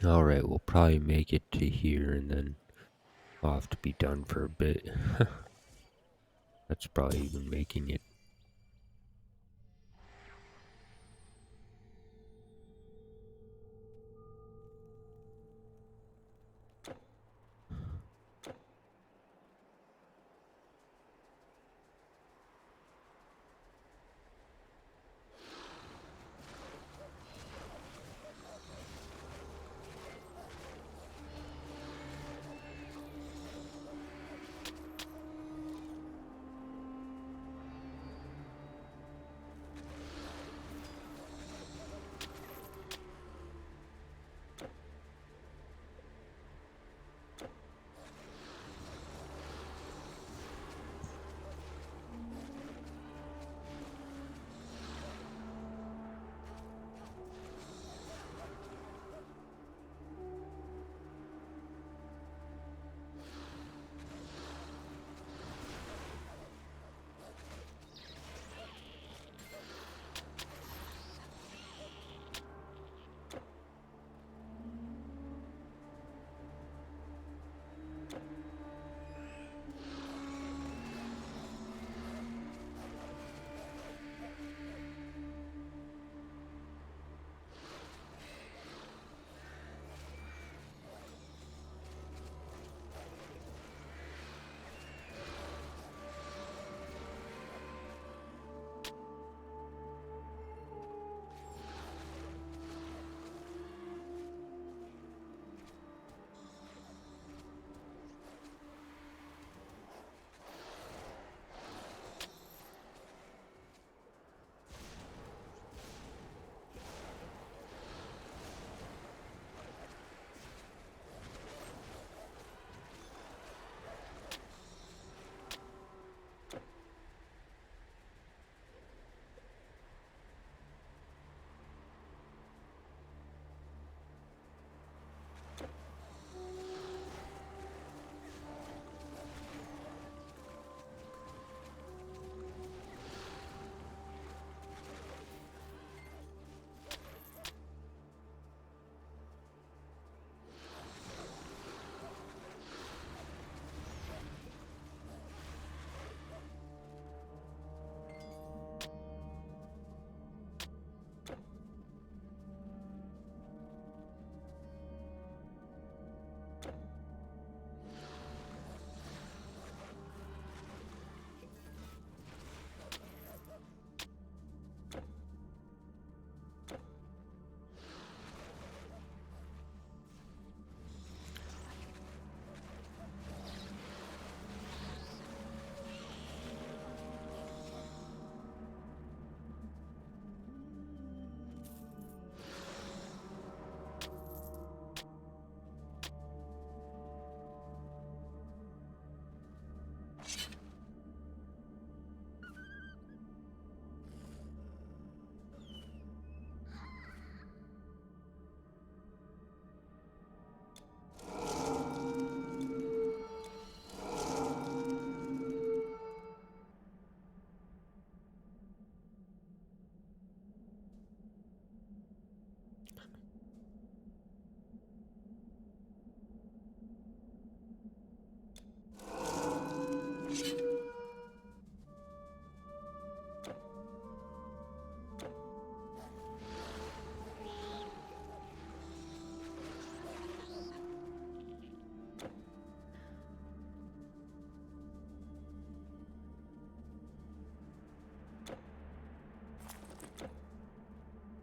Alright, we'll probably make it to here and then I'll have to be done for a bit. That's probably even making it.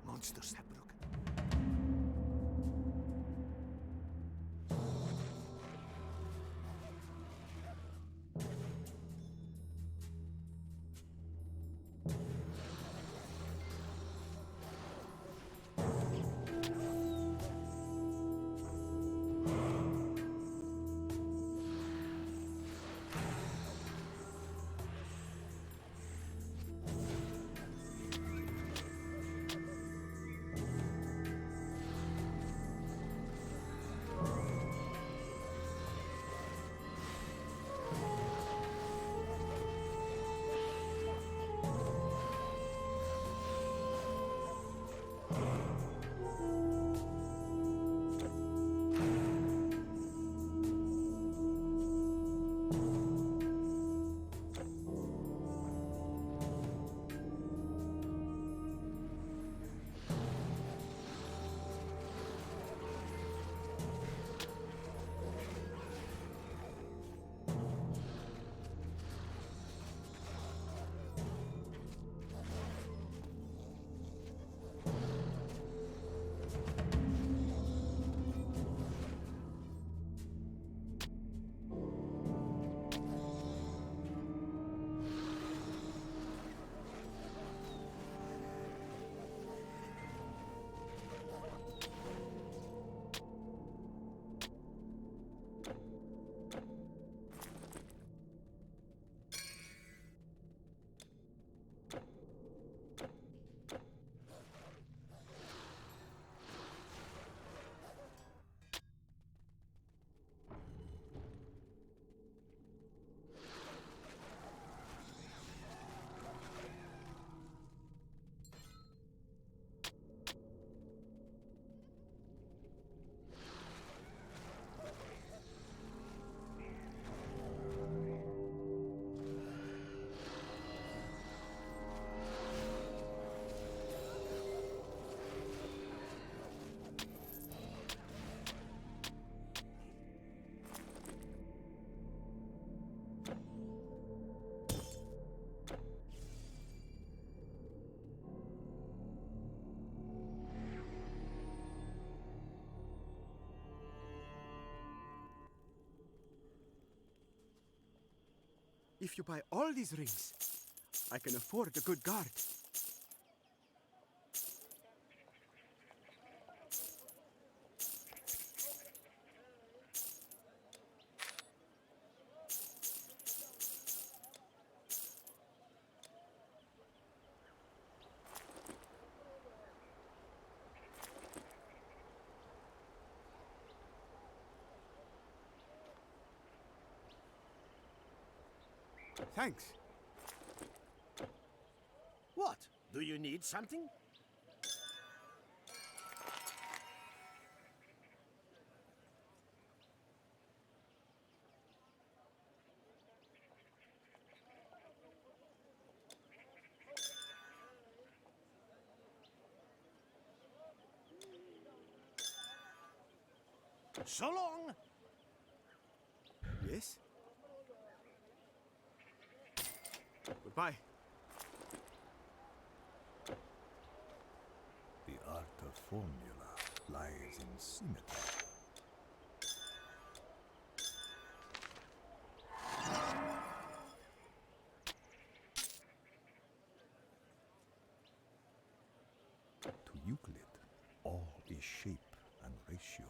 Monsters have broken. If you buy all these rings, I can afford a good guard. Thanks. What? Do you need something? So long. Yes? Goodbye. The art of formula lies in symmetry. To Euclid, all is shape and ratio.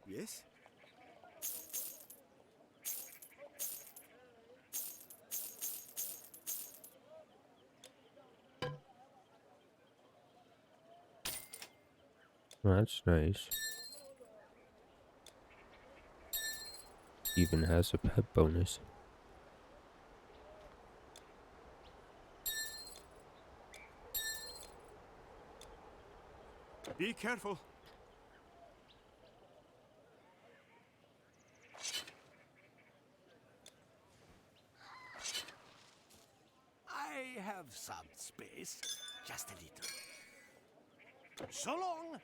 Yes? That's nice. Even has a pet bonus. Be careful. I have some space. Just a little. So long.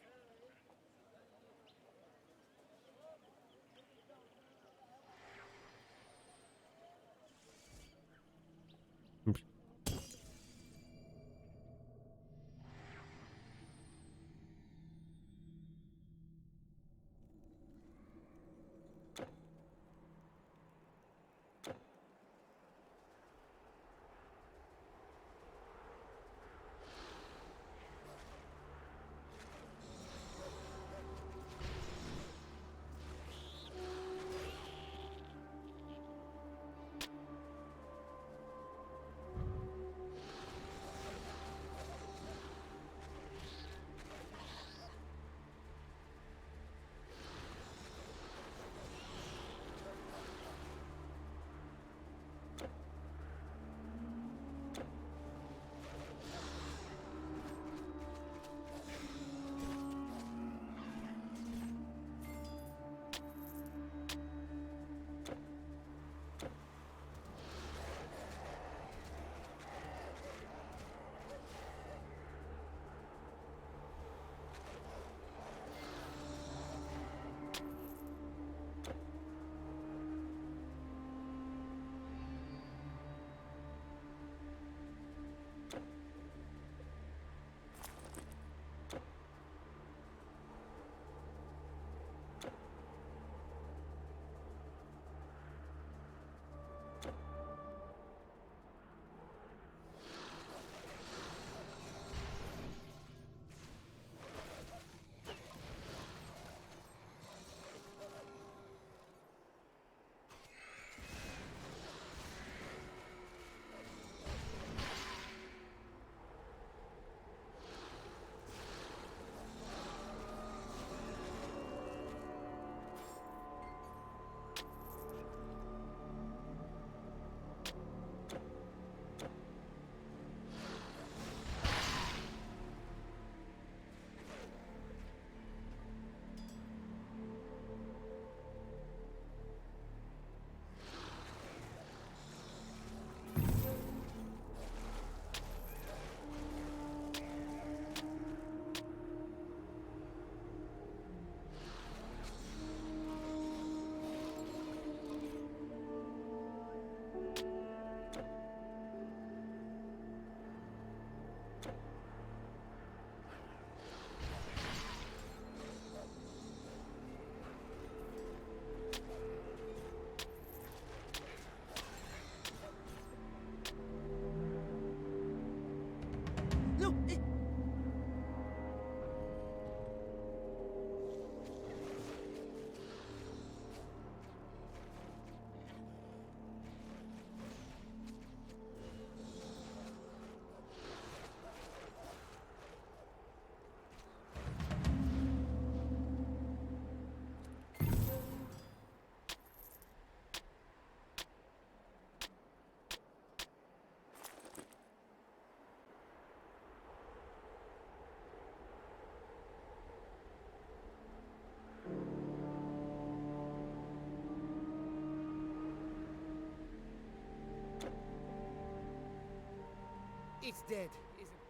It's dead, isn't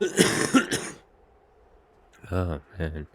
it? Oh man.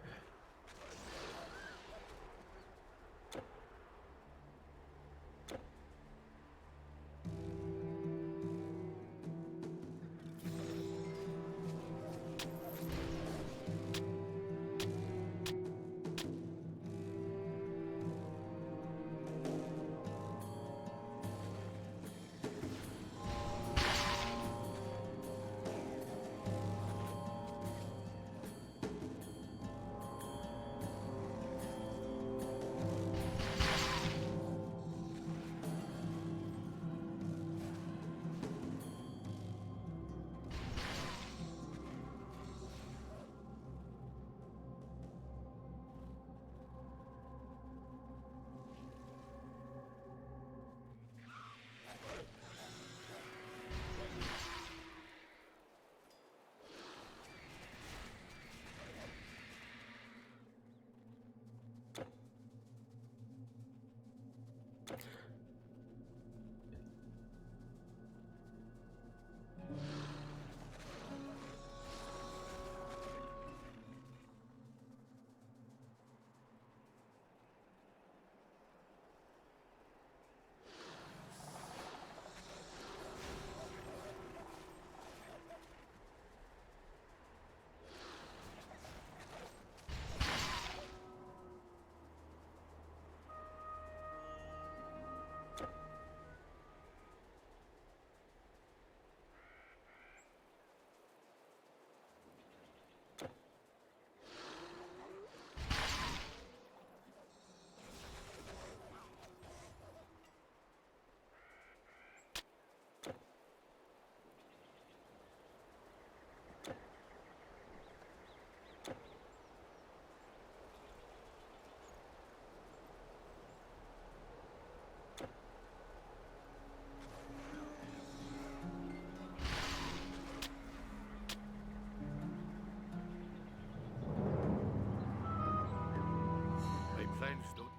My plans don't.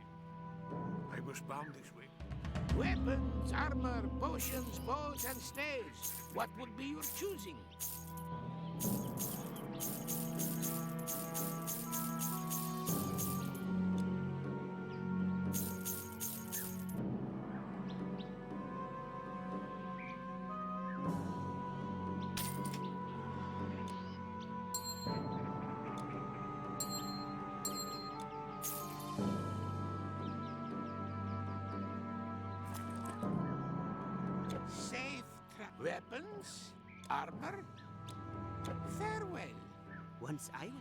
I was bound this way. Weapons, armor, potions, bows, and staves. What would be your choosing? Safe weapons, armor. Farewell. Once I went.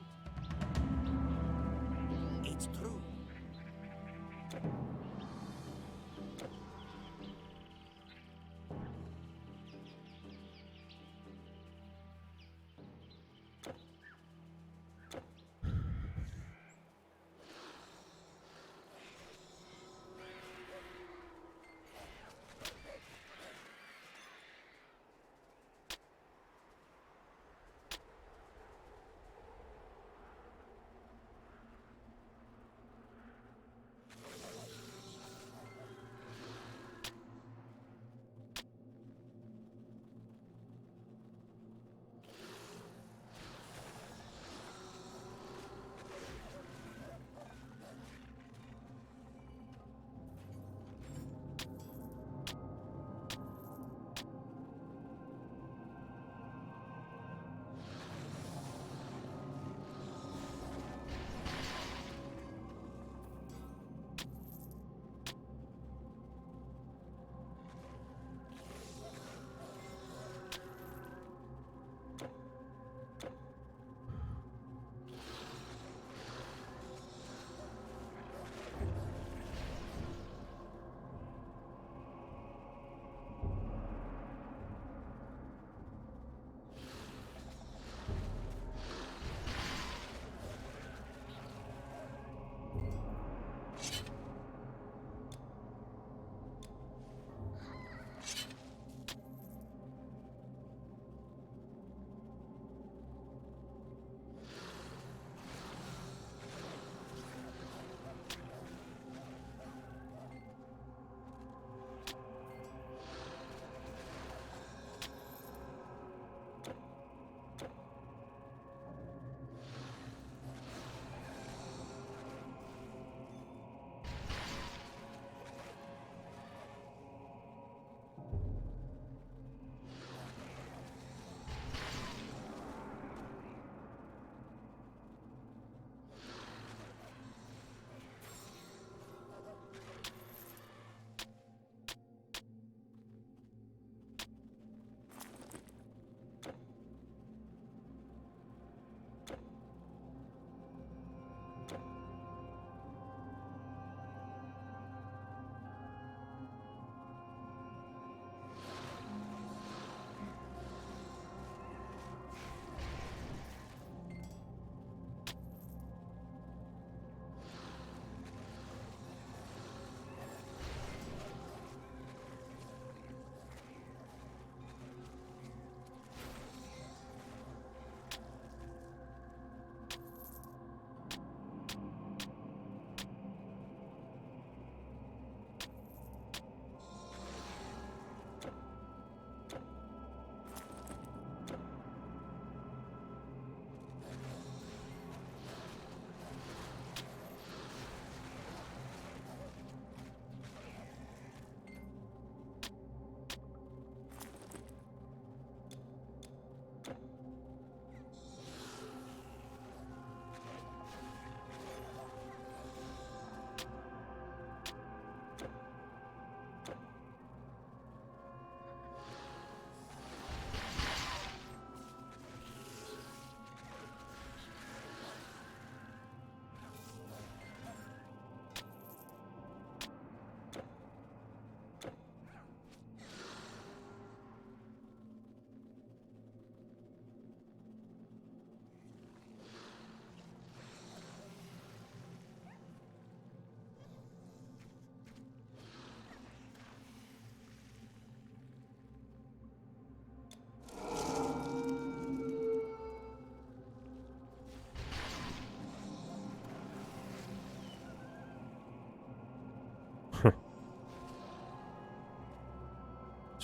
It's true.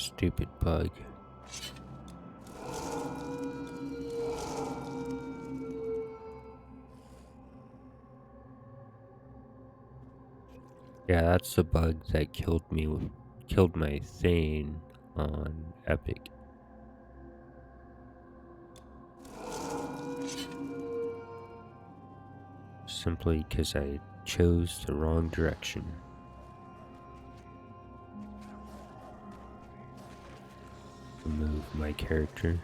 Stupid bug. Yeah, that's the bug that killed my Thane on Epic. Simply because I chose the wrong direction. Remove my character.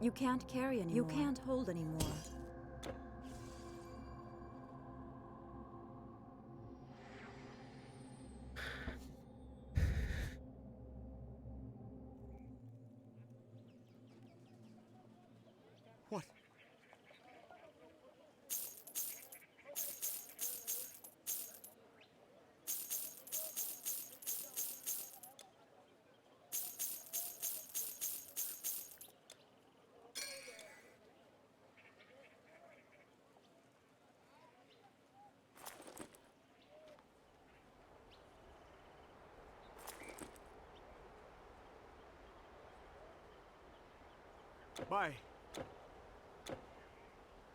You can't carry anymore. You can't hold anymore. What? Bye.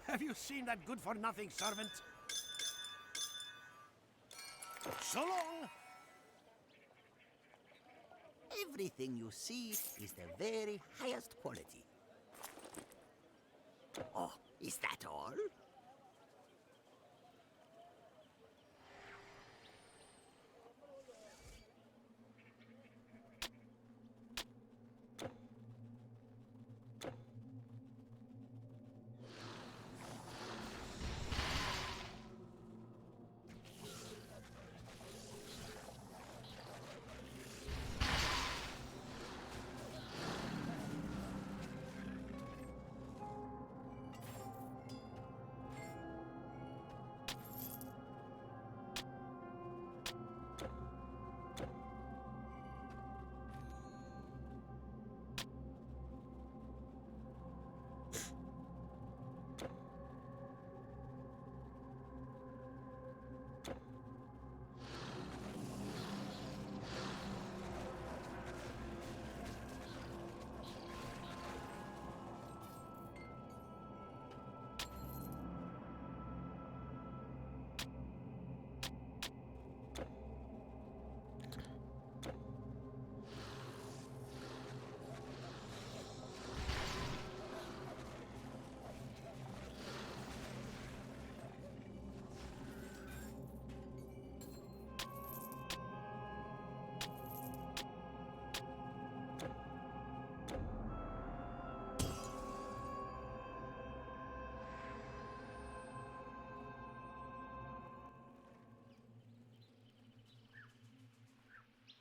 Have you seen that good-for-nothing servant? So long! Everything you see is the very highest quality. Oh, is that all?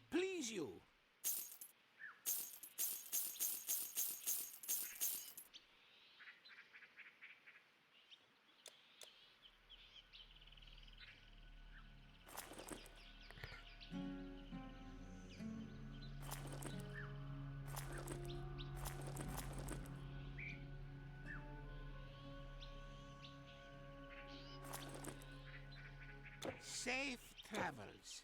Please you. Safe travels.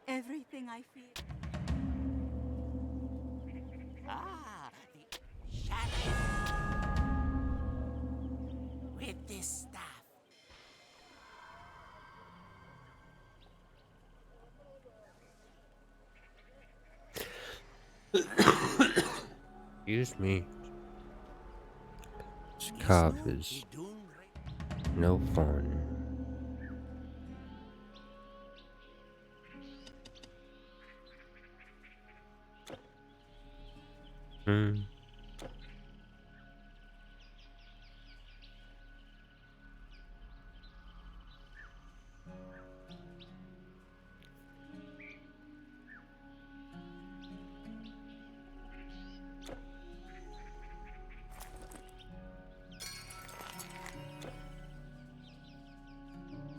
Everything I feel. Ah, the shadow. With this staff. Excuse me. This This cough no is be doing right. no fun. Hmm.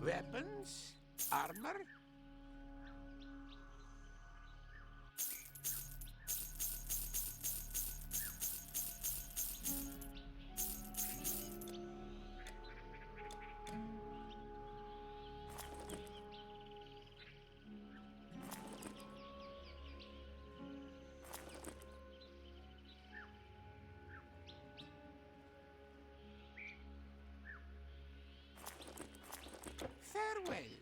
Weapons? Armor? Farewell.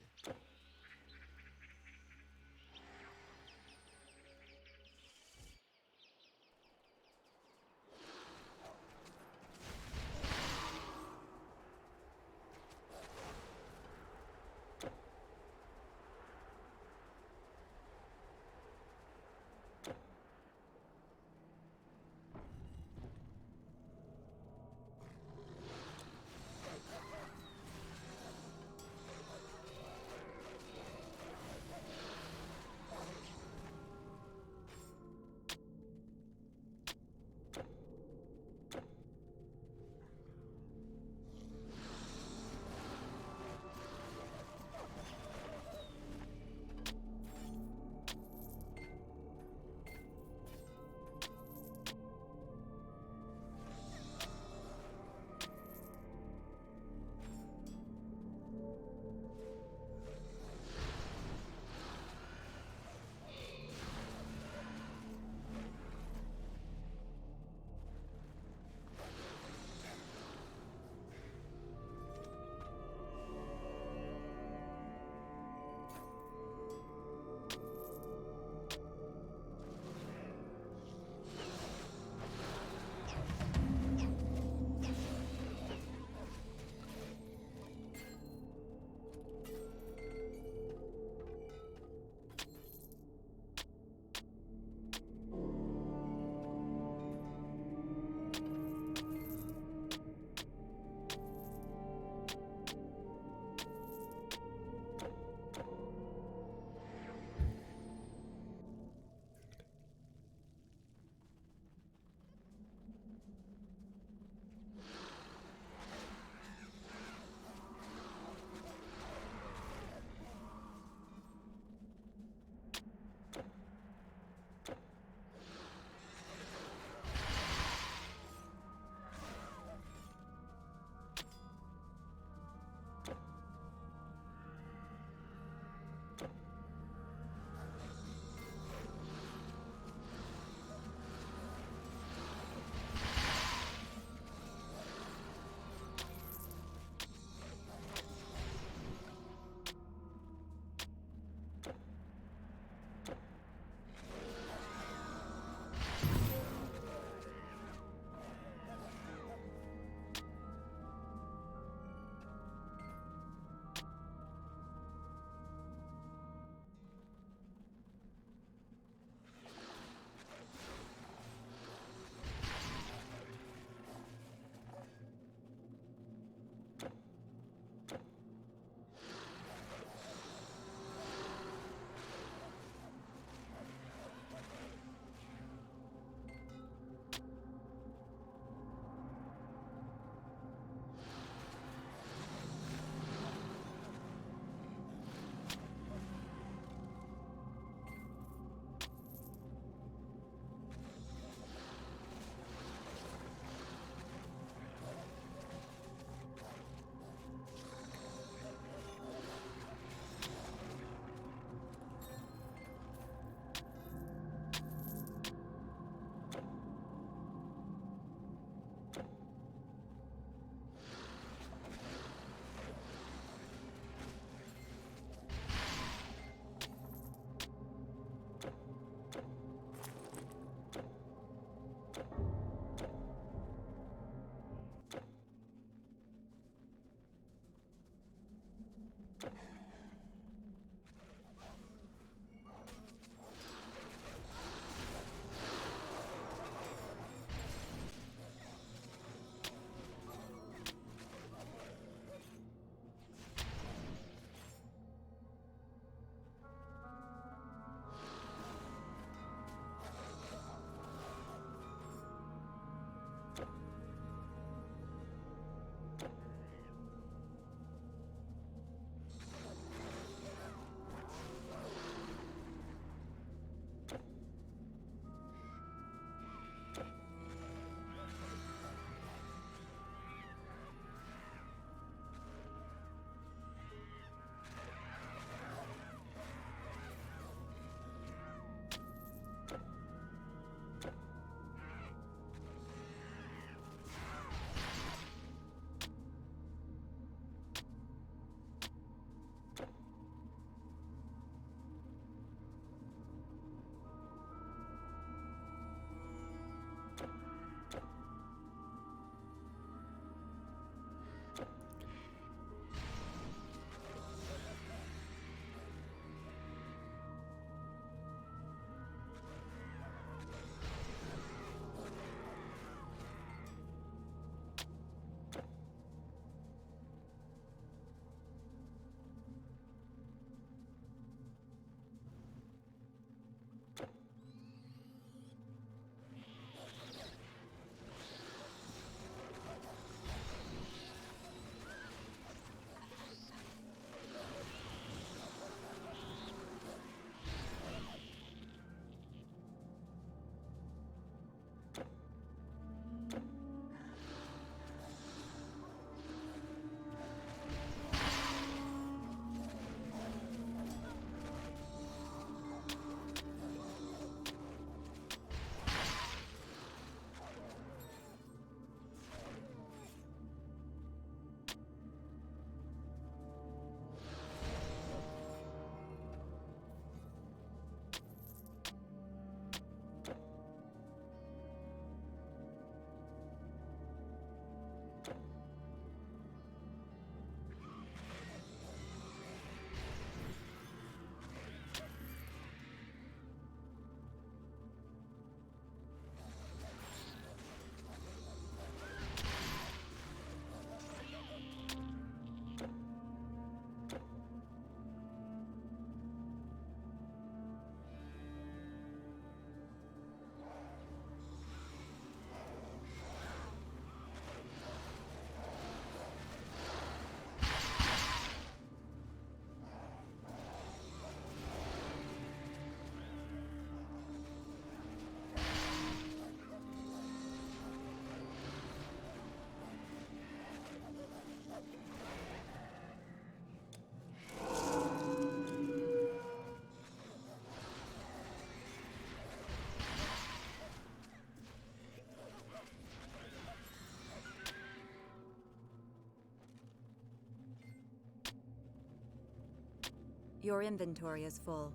Your inventory is full.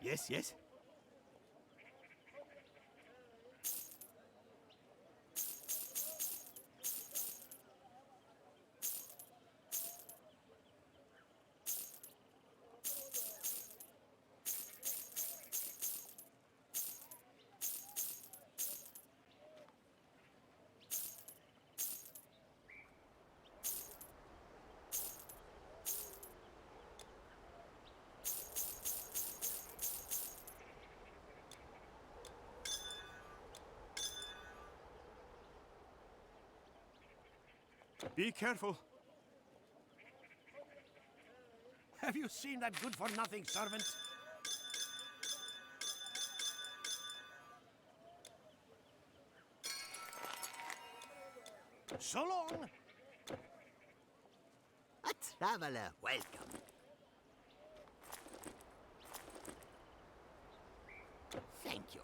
Yes, yes. Be careful. Have you seen that good-for-nothing servant? So long! A traveler, welcome. Thank you.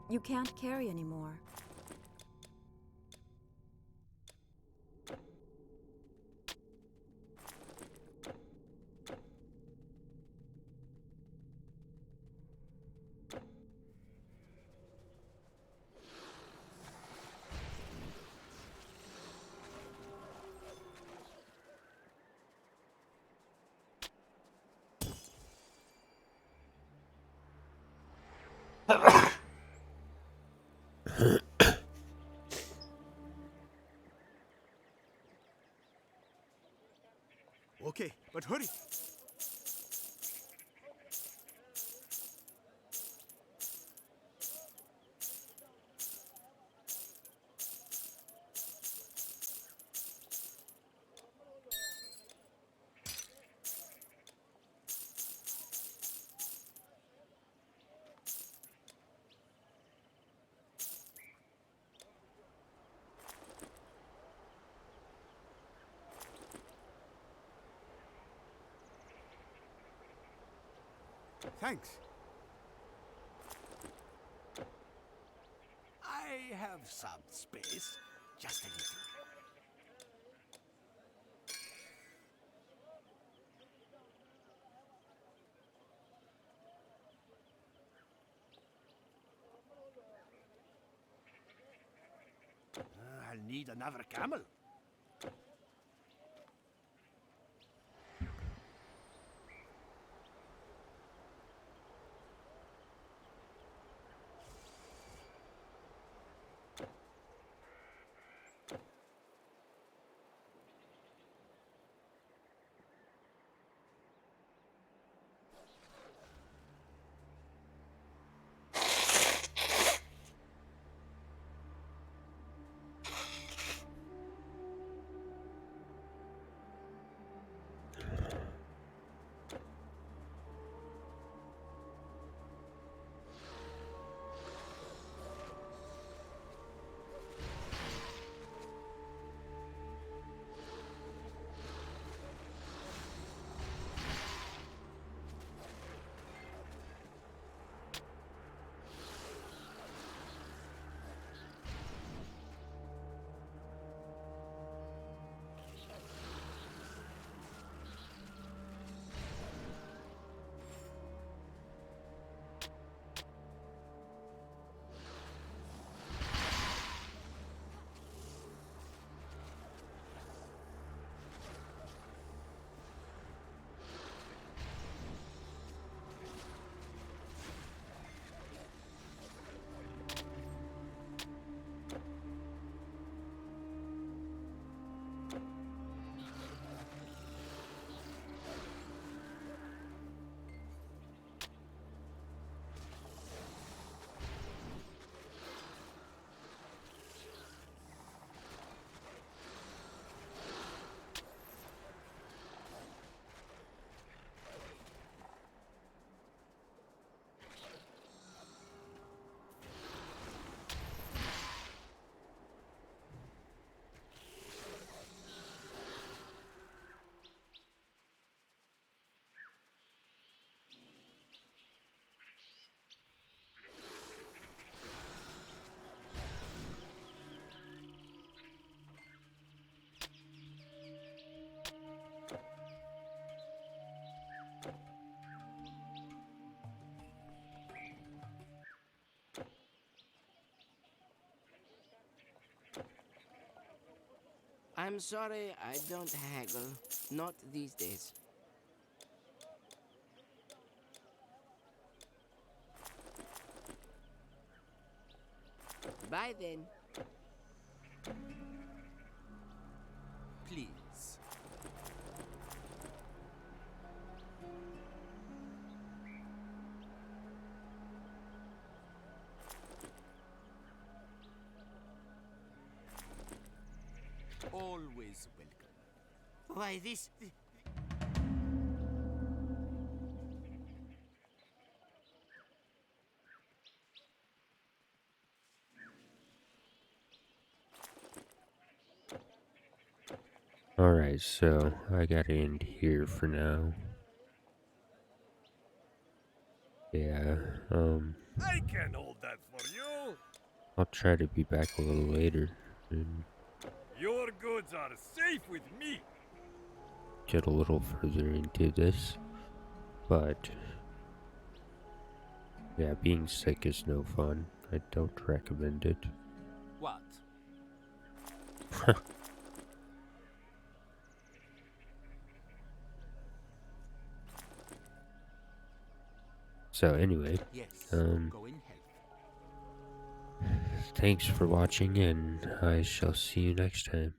You can't carry anymore. Okay, but hurry. Thanks. I have some space. Just a little. I'll need another camel. I'm sorry, I don't haggle. Not these days. Bye then. Please. Always welcome. Why, this... Alright, so I gotta end here for now. Yeah, I can hold that for you. I'll try to be back a little later and Your goods are safe with me. get a little further into this. But yeah, being sick is no fun. I don't recommend it. What? So anyway, Yes. um, Go in health. thanks for watching, and I shall see you next time.